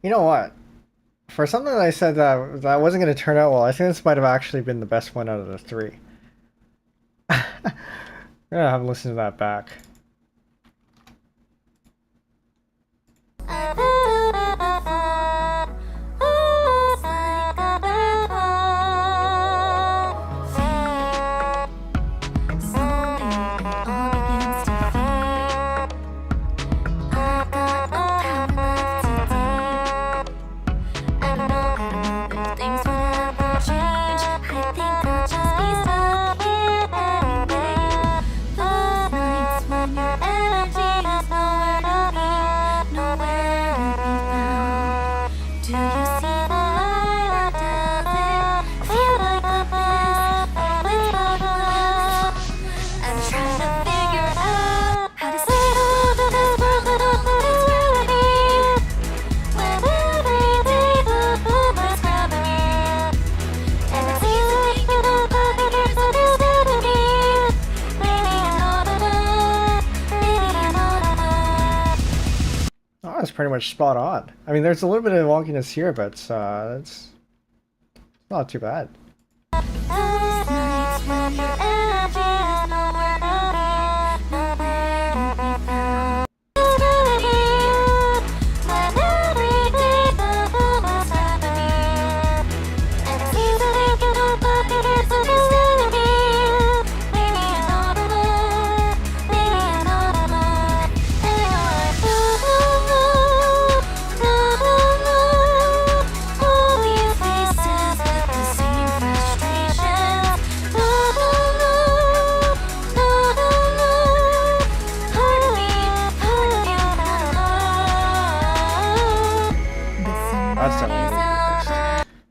You know what? For something that I said that wasn't going to turn out well, I think this might have actually been the best one out of the three. I'm gonna have to listen to that back. That's pretty much spot on. I mean, there's a little bit of wonkiness here, but it's not too bad.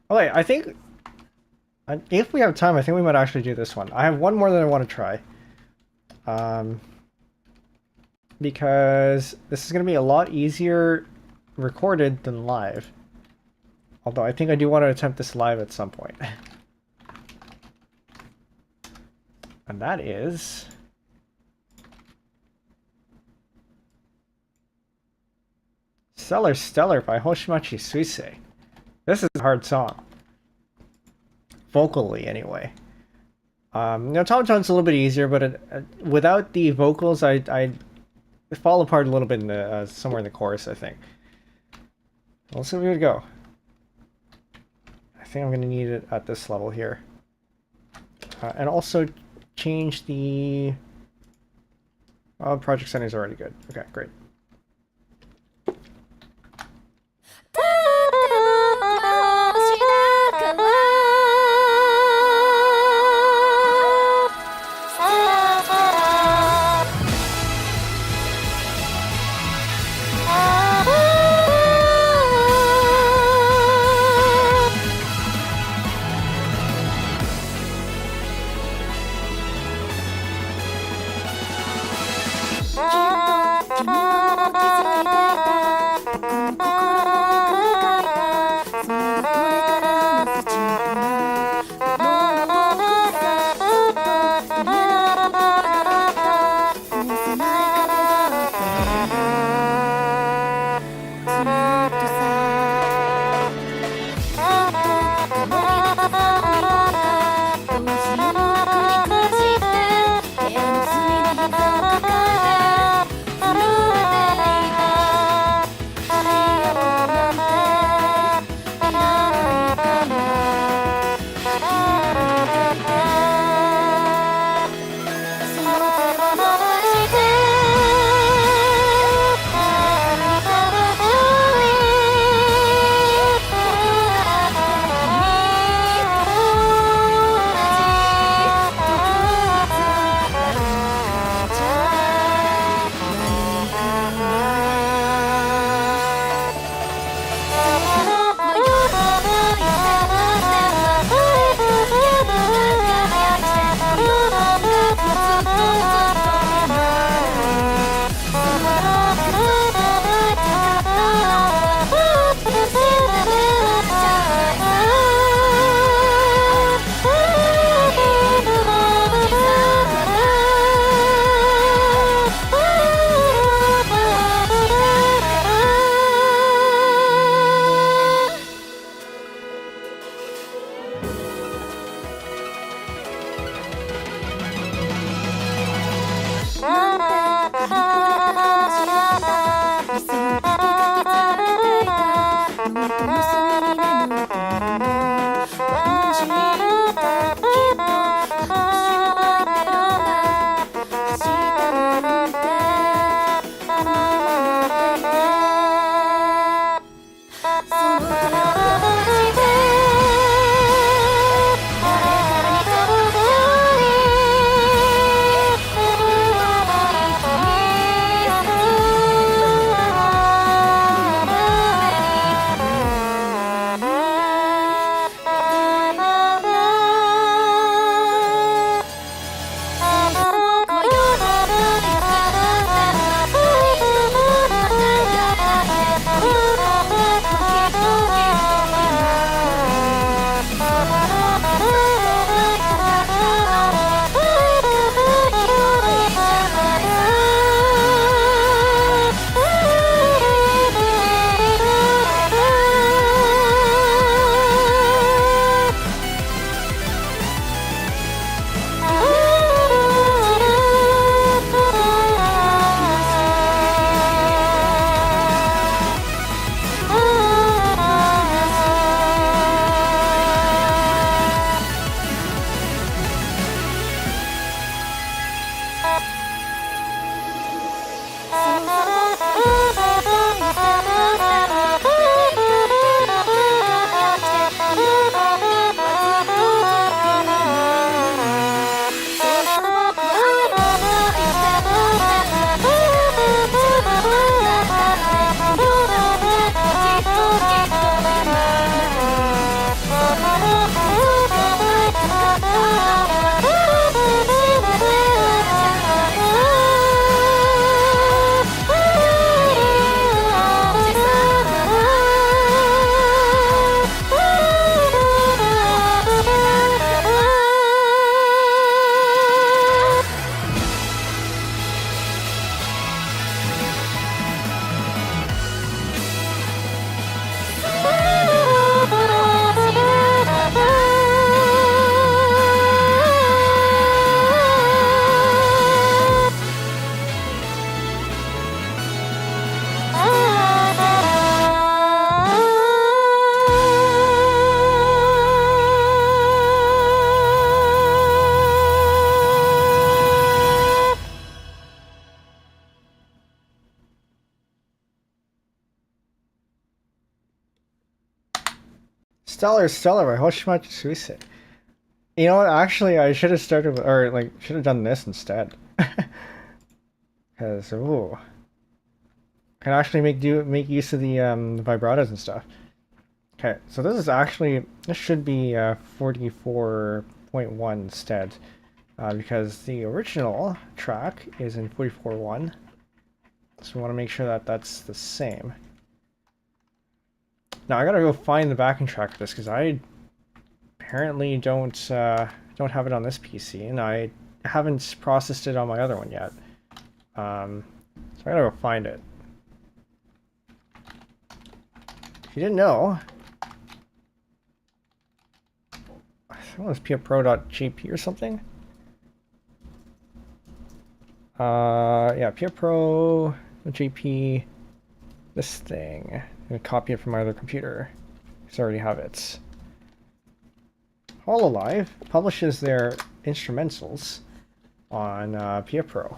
Okay, I think if we have time, I think we might actually do this one. I have one more that I want to try. Because this is going to be a lot easier recorded than live. Although I think I do want to attempt this live at some point. And that is... Stellar Stellar by Hoshimachi Suisei. This is a hard song. Vocally, anyway. Otamatone's a little bit easier, but without the vocals, I fall apart a little bit in the, somewhere in the chorus, I think. Let's see where we go. I think I'm going to need it at this level here. And also change the project settings are already good. Okay, great. Stellar by Hoshimachi Suisei. You know what? Actually, I should have started with, or like, should have done this instead. Because, ooh. Can actually make use of the vibratos and stuff. Okay, so this should be 44.1 instead. Because the original track is in 44.1. So we want to make sure that that's the same. Now I gotta go find the backing track for this because I apparently don't have it on this PC, and I haven't processed it on my other one yet. So I gotta go find it. If you didn't know, I think it was purepro.jp or something. Yeah, purepro.jp. This thing. I'm gonna copy it from my other computer because I already have it. Hololive publishes their instrumentals on purepro.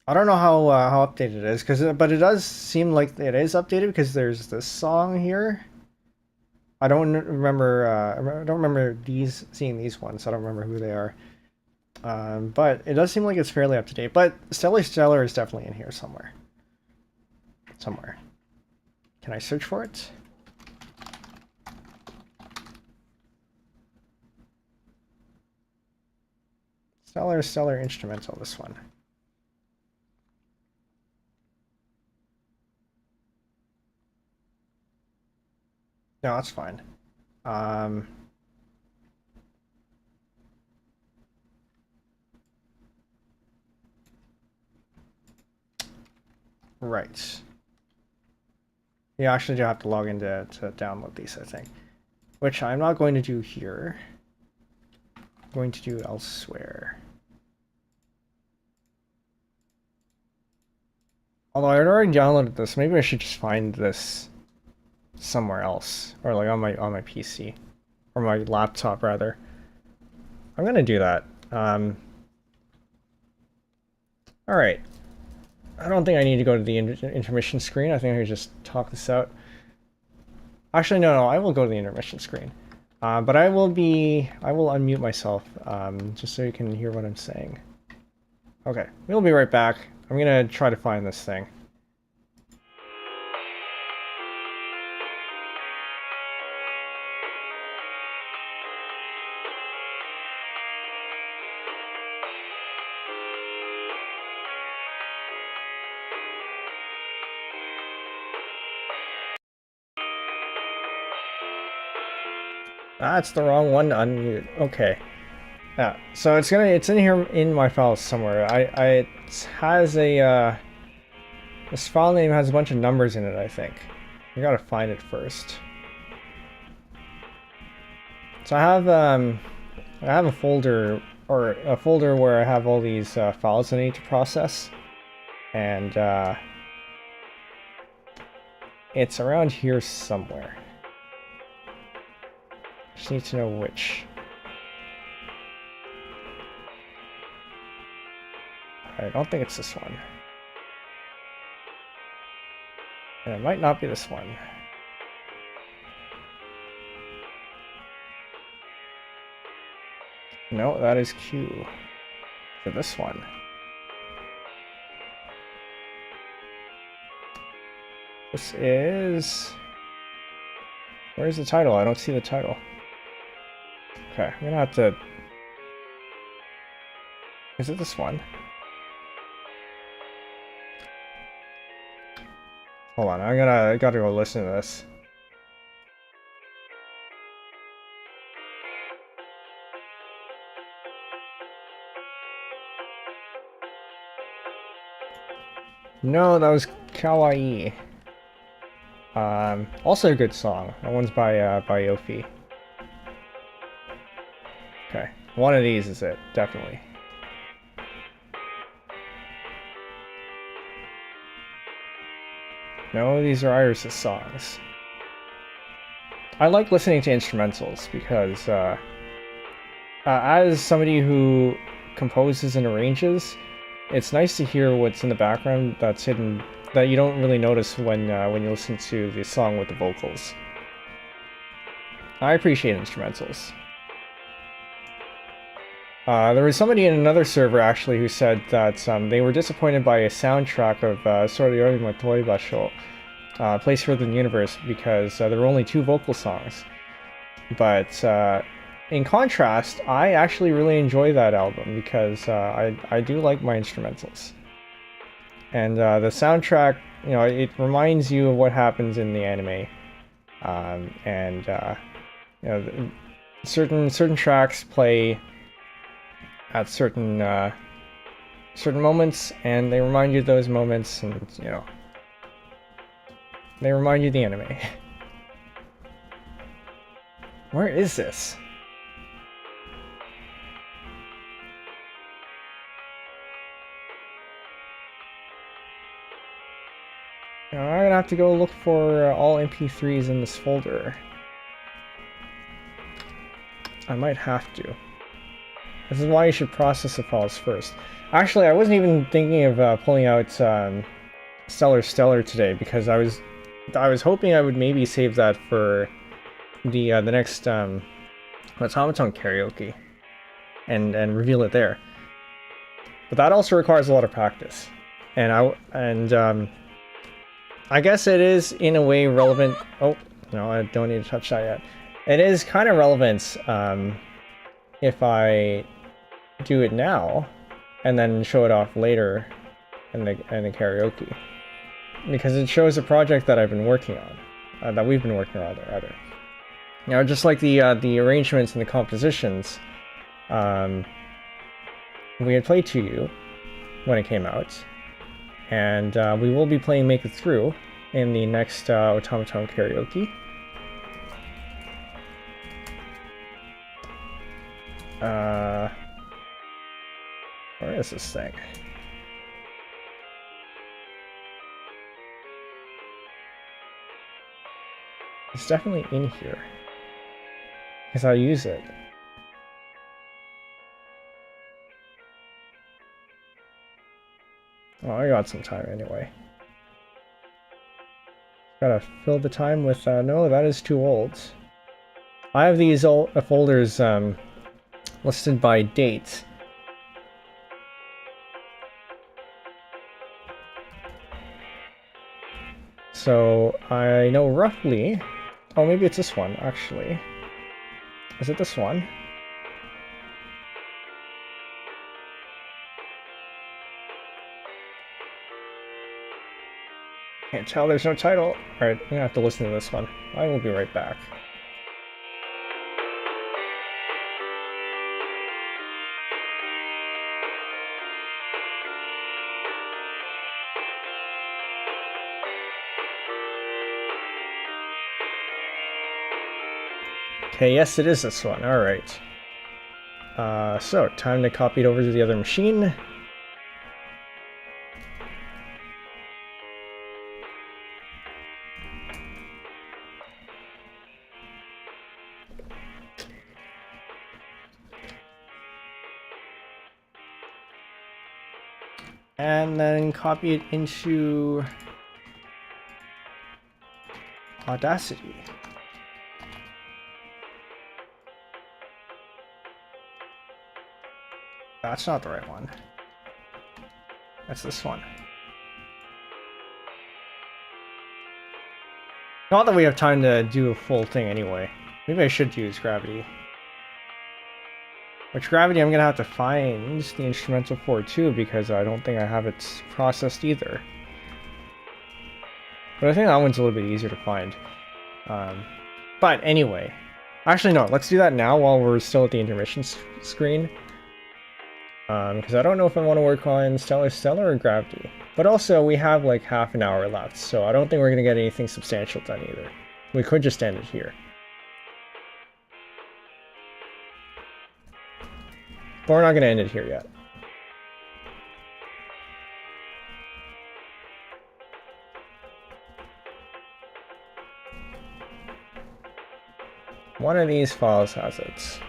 I don't know how updated it is, but it does seem like it is updated because there's this song here. I don't remember seeing these ones. I don't remember who they are. But it does seem like it's fairly up to date. But Stellar is definitely in here somewhere. Can I search for it? Stellar instrumental. This one. No, that's fine. Right. You actually do have to log in to download these, I think. Which I'm not going to do here. I'm going to do elsewhere. Although I had already downloaded this, maybe I should just find this somewhere else, or like on my PC, or my laptop rather. I'm gonna do that. All right. I don't think I need to go to the intermission screen. I think I can just talk this out. Actually, no, I will go to the intermission screen. But I will unmute myself, just so you can hear what I'm saying. Okay, we'll be right back. I'm gonna try to find this thing. That's the wrong one to unmute. Okay. Yeah, so it's in here in my files somewhere. It has a this file name has a bunch of numbers in it, I think. I gotta find it first. So I have a folder where I have all these files I need to process, and it's around here somewhere. Just need to know which. I don't think it's this one. And it might not be this one. No, that is Q. For this one. This is... Where's the title? I don't see the title. Okay, I'm gonna have to... Is it this one? Hold on, I gotta go listen to this. No, that was Kawaii. Also a good song. That one's by Yofi. Okay, one of these is it, definitely. No, these are Iris' songs. I like listening to instrumentals because, as somebody who composes and arranges, it's nice to hear what's in the background that's hidden that you don't really notice when you listen to the song with the vocals. I appreciate instrumentals. There was somebody in another server actually who said that they were disappointed by a soundtrack of Otamatone Basho, Place Further in the Universe, because there were only 2 vocal songs. But in contrast, I actually really enjoy that album because I do like my instrumentals. And the soundtrack, you know, it reminds you of what happens in the anime. You know, certain tracks play at certain moments, and they remind you of those moments, and you know, they remind you of the anime. Where is this? Now, I'm gonna have to go look for all MP3s in this folder. I might have to. This is why you should process the files first. Actually, I wasn't even thinking of pulling out Stellar today because I was hoping I would maybe save that for the next Otamatone karaoke and reveal it there. But that also requires a lot of practice, and I guess it is in a way relevant. Oh no, I don't need to touch that yet. It is kind of relevant if I do it now and then show it off later in the karaoke, because it shows a project that I've been working on, that we've been working on rather. Now, just like the arrangements and the compositions, we had played to you when it came out, and we will be playing Make It Through in the next Otamatone karaoke. Where is this thing? It's definitely in here, because I use it. Oh, I got some time anyway. Gotta fill the time with, no, that is too old. I have these old folders listed by date. So I know roughly, oh, maybe it's this one, actually. Is it this one? Can't tell, there's no title. Alright, I'm gonna have to listen to this one. I will be right back. Okay, yes, it is this one. Alright. So, time to copy it over to the other machine. And then copy it into Audacity. That's not the right one. That's this one. Not that we have time to do a full thing anyway. Maybe I should use Gravity. Which Gravity I'm gonna have to find the instrumental for too, because I don't think I have it processed either. But I think that one's a little bit easier to find. But anyway. Actually no, let's do that now while we're still at the intermission screen. Because I don't know if I want to work on Stellar or Gravity. But also, we have like half an hour left, so I don't think we're going to get anything substantial done either. We could just end it here. But we're not going to end it here yet. One of these files has it.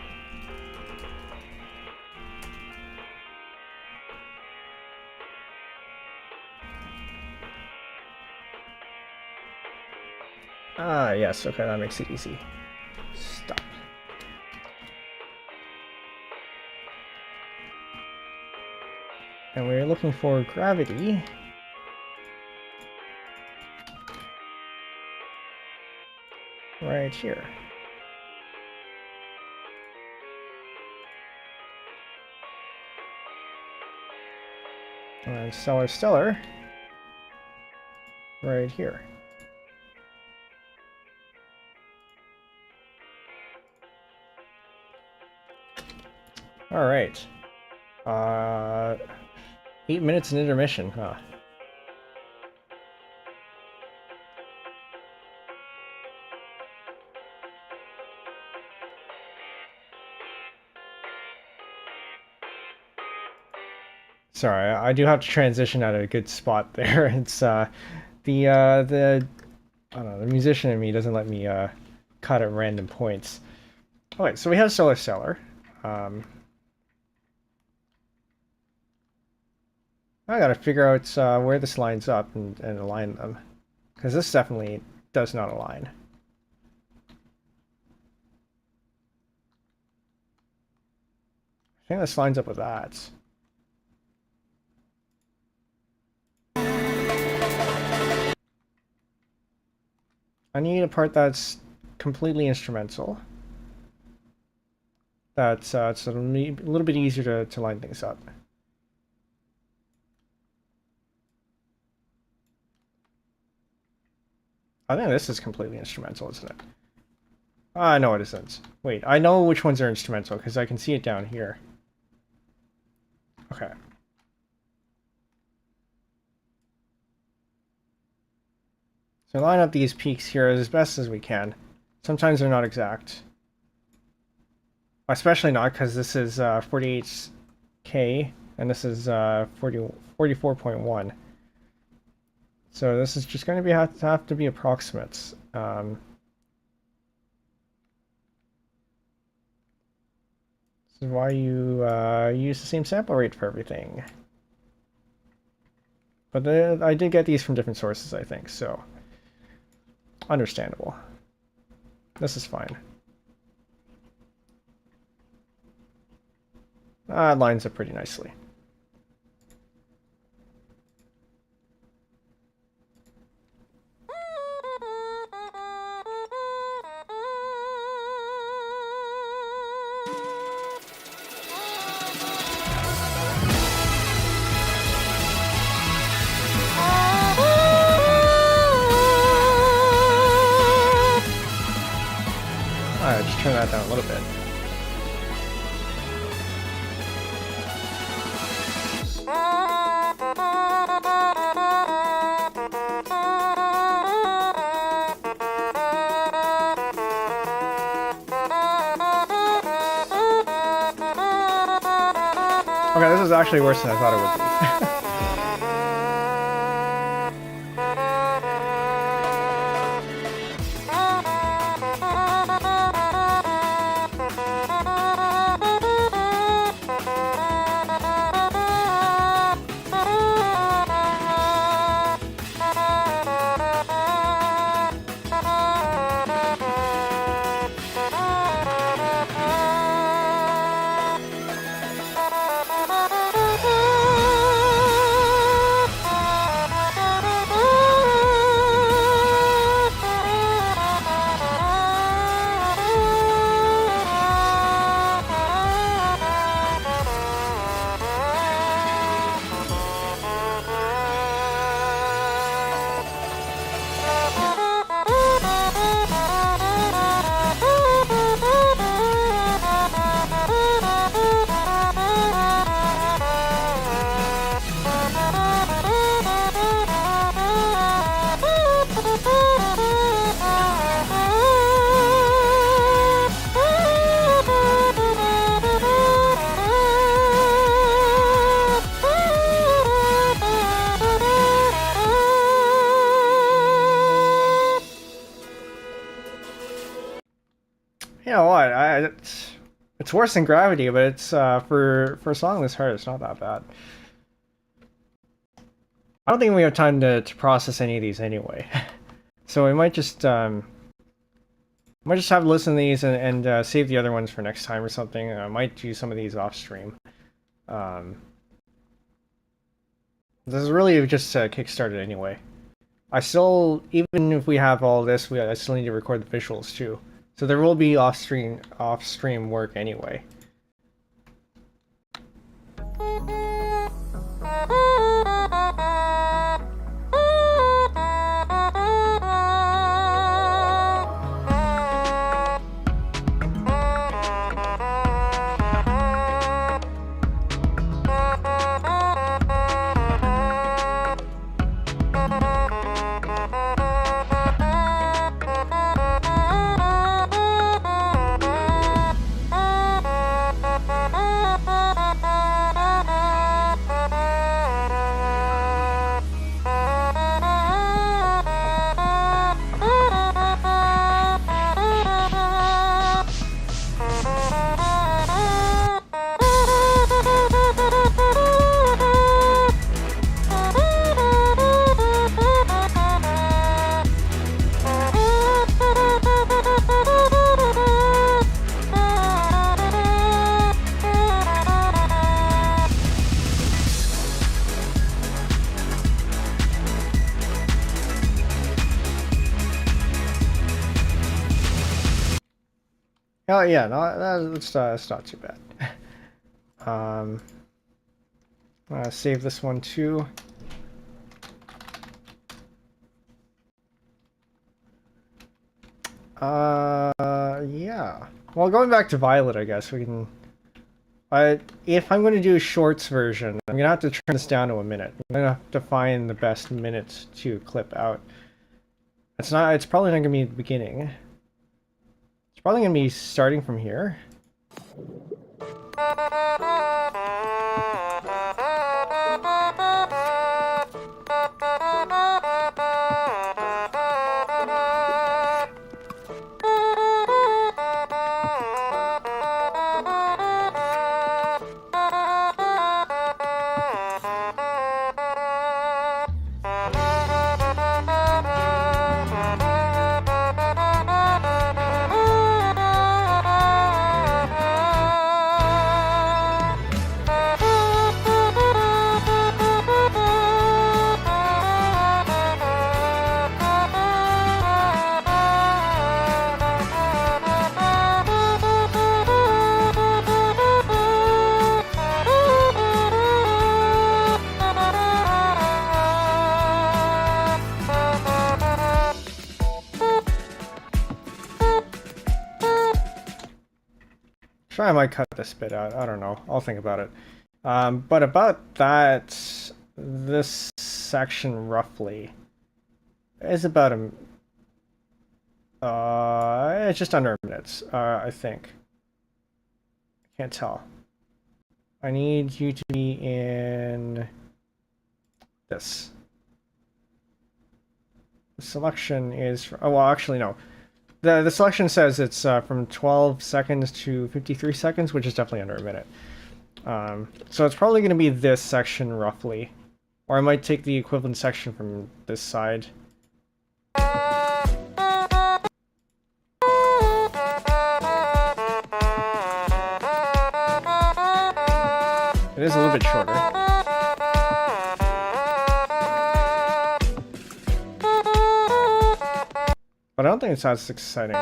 Ah, yes, okay, that makes it easy. Stop. And we're looking for gravity. Right here. And stellar right here. All right. 8 minutes in intermission, huh? Sorry, I do have to transition at a good spot there. It's the I don't know, the musician in me doesn't let me cut at random points. Okay, so we have stellar. I gotta figure out where this lines up and align them, because this definitely does not align. I think this lines up with that. I need a part that's completely instrumental. That's it's a little bit easier to line things up. I think this is completely instrumental, isn't it? No, it isn't. Wait, I know which ones are instrumental because I can see it down here. Okay. So line up these peaks here as best as we can. Sometimes they're not exact. Especially not because this is 48K and this is 44.1. So this is just going to have to be approximates. This is why you use the same sample rate for everything. But I did get these from different sources, I think, so understandable. This is fine. It lines up pretty nicely. Alright, just turn that down a little bit. Okay, this is actually worse than I thought it would be. You know what? It's worse than Gravity, but it's for a song this hard, it's not that bad. I don't think we have time to process any of these anyway, so we might just might just have to listen to these and save the other ones for next time or something. I might do some of these off stream. This is really just kickstarted anyway. I still, even if we have all this, I still need to record the visuals too. So there will be off stream work anyway. Oh yeah, no, that's not too bad. Save this one too. Yeah. Well, going back to Violet, I guess we can. If I'm going to do a shorts version, I'm gonna have to turn this down to a minute. I'm gonna have to find the best minutes to clip out. It's probably not gonna be the beginning. It's probably going to be starting from here. I might cut this bit out. I don't know. I'll think about it. But about that, this section roughly is about it's just under a minute, I think. I can't tell. I need you to be in this. The selection is, oh, well, actually, no. The selection says it's from 12 seconds to 53 seconds, which is definitely under a minute. So it's probably going to be this section roughly. Or I might take the equivalent section from this side. It is a little bit shorter. But I don't think it's as exciting.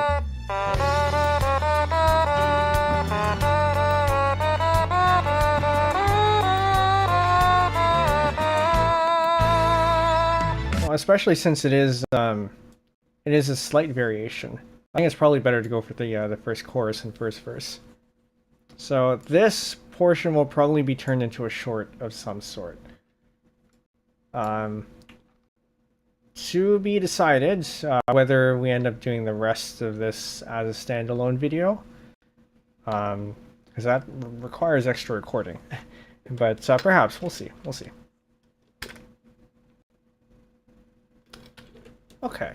Well, especially since it is a slight variation. I think it's probably better to go for the first chorus and first verse. So this portion will probably be turned into a short of some sort. To be decided whether we end up doing the rest of this as a standalone video, because that requires extra recording. But perhaps we'll see. We'll see. Okay.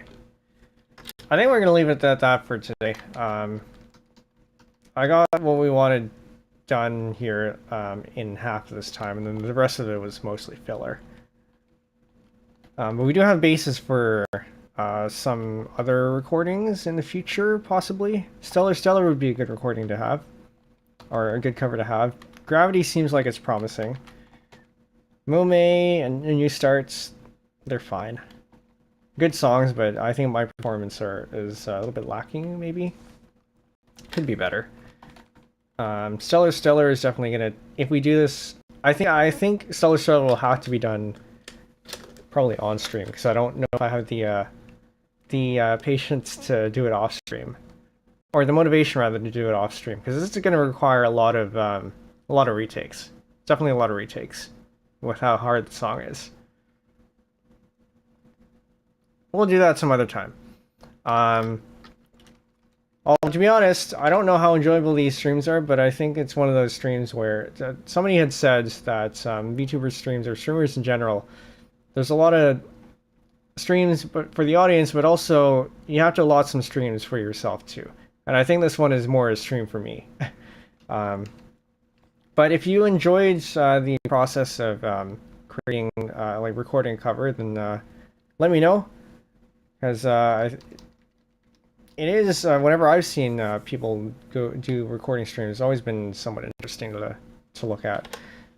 I think we're gonna leave it at that for today. I got what we wanted done here in half of this time, and then the rest of it was mostly filler. But we do have bases for some other recordings in the future, possibly. Stellar would be a good recording to have, or a good cover to have. Gravity seems like it's promising. Mome and New Starts, they're fine. Good songs, but I think my performance is a little bit lacking, maybe. Could be better. Stellar is definitely gonna. If we do this, I think Stellar will have to be done probably on stream, because I don't know if I have the patience to do it off stream, or the motivation rather to do it off stream, because this is going to require a lot of retakes. Definitely a lot of retakes with how hard the song is. We'll do that some other time. To be honest, I don't know how enjoyable these streams are, but I think it's one of those streams where somebody had said that VTuber streams, or streamers in general, there's a lot of streams but for the audience, but also you have to allot some streams for yourself too. And I think this one is more a stream for me. But if you enjoyed the process of creating, like recording a cover, then let me know. Because it is, whenever I've seen people go do recording streams, it's always been somewhat interesting to look at.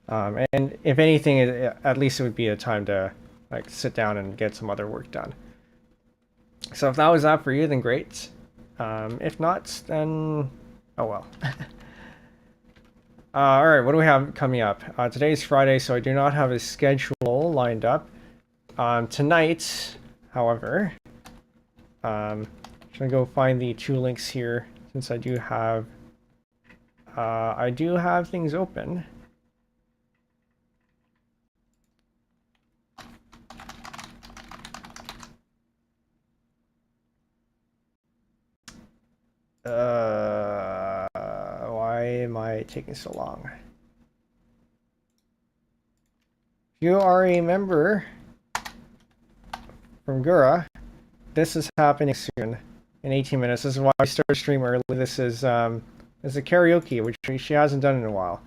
And if anything, at least it would be a time to like sit down and get some other work done. So if that was that for you, then great. If not, then oh well. All right, what do we have coming up? Today's Friday, so I do not have a schedule lined up. Tonight, however, I'm gonna go find the 2 links here, since I do have things open. Why am I taking so long? If you are a member from Gura, this is happening soon in 18 minutes. This is why I started stream early. This is a karaoke, which she hasn't done in a while.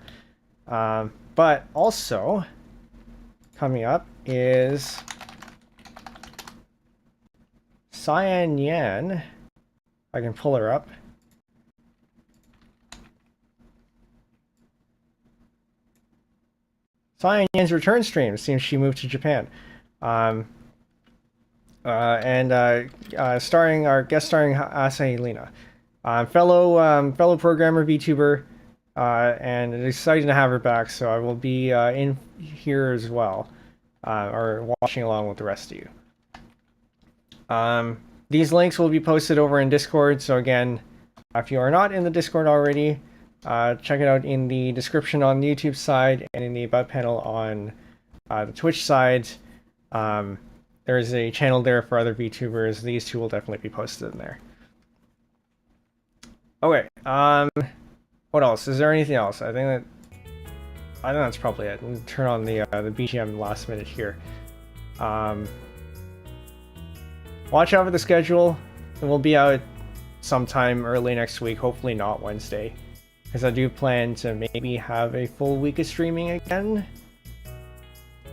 But also coming up is Cyan Yan. I can pull her up. Cyan Yan's return stream. Seems she moved to Japan. Starring our guest starring Asahi Lina, fellow programmer VTuber, and it's exciting to have her back. So I will be in here as well, or watching along with the rest of you. These links will be posted over in Discord. So again, if you are not in the Discord already, check it out in the description on the YouTube side and in the About panel on the Twitch side. There's a channel there for other VTubers. These 2 will definitely be posted in there. Okay. What else? Is there anything else? I think that's probably it. We'll turn on the BGM last minute here. Watch out for the schedule. It will be out sometime early next week. Hopefully not Wednesday, because I do plan to maybe have a full week of streaming again.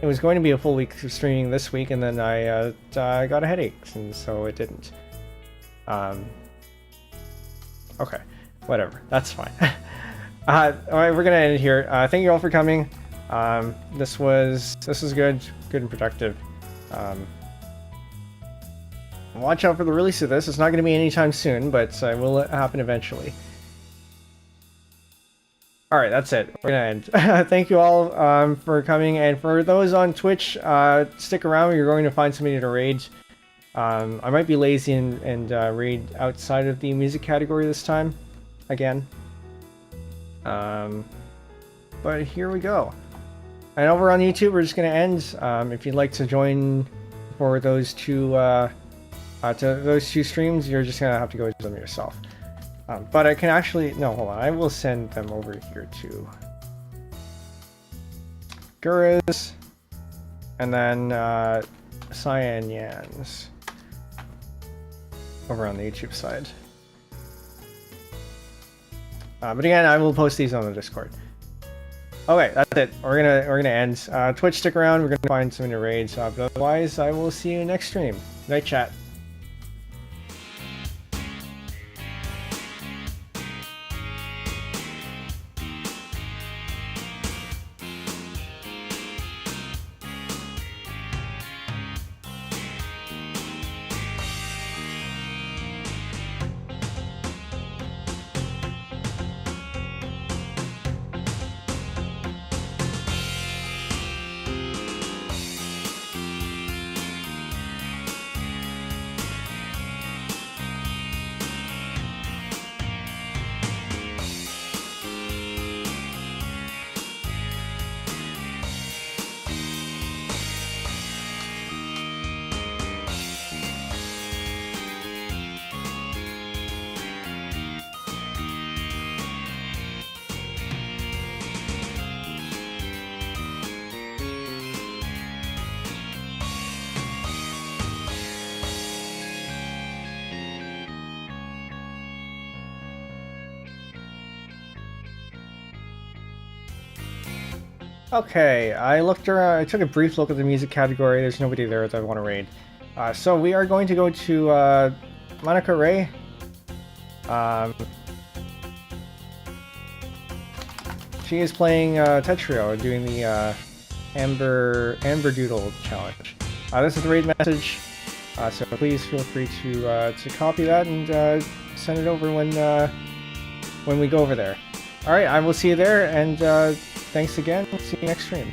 It was going to be a full week of streaming this week, and then I got a headache, and so it didn't. Okay, whatever. That's fine. All right, we're gonna end it here. Thank you all for coming. This was good and productive. Watch out for the release of this. It's not going to be anytime soon, but it will happen eventually. Alright, that's it. We're gonna end. Thank you all for coming, and for those on Twitch, stick around. You're going to find somebody to raid. I might be lazy and raid outside of the music category this time, again. But here we go. And over on YouTube, we're just gonna end. If you'd like to join for those two streams, you're just gonna have to go to them yourself. But I can actually, no, hold on, I will send them over here to Gurus, and then Cyan Yan's over on the YouTube side. But again, I will post these on the Discord. Okay, that's it. We're gonna end. Twitch, stick around. We're gonna find some new raids. But otherwise, I will see you next stream. Night chat. Okay, I looked around. I took a brief look at the music category. There's nobody there that I want to raid. So we are going to go to Monica Ray. She is playing Tetrio, doing the Amber Doodle challenge. This is the raid message, so please feel free to copy that and send it over when we go over there. All right, I will see you there, and thanks again. See you next stream.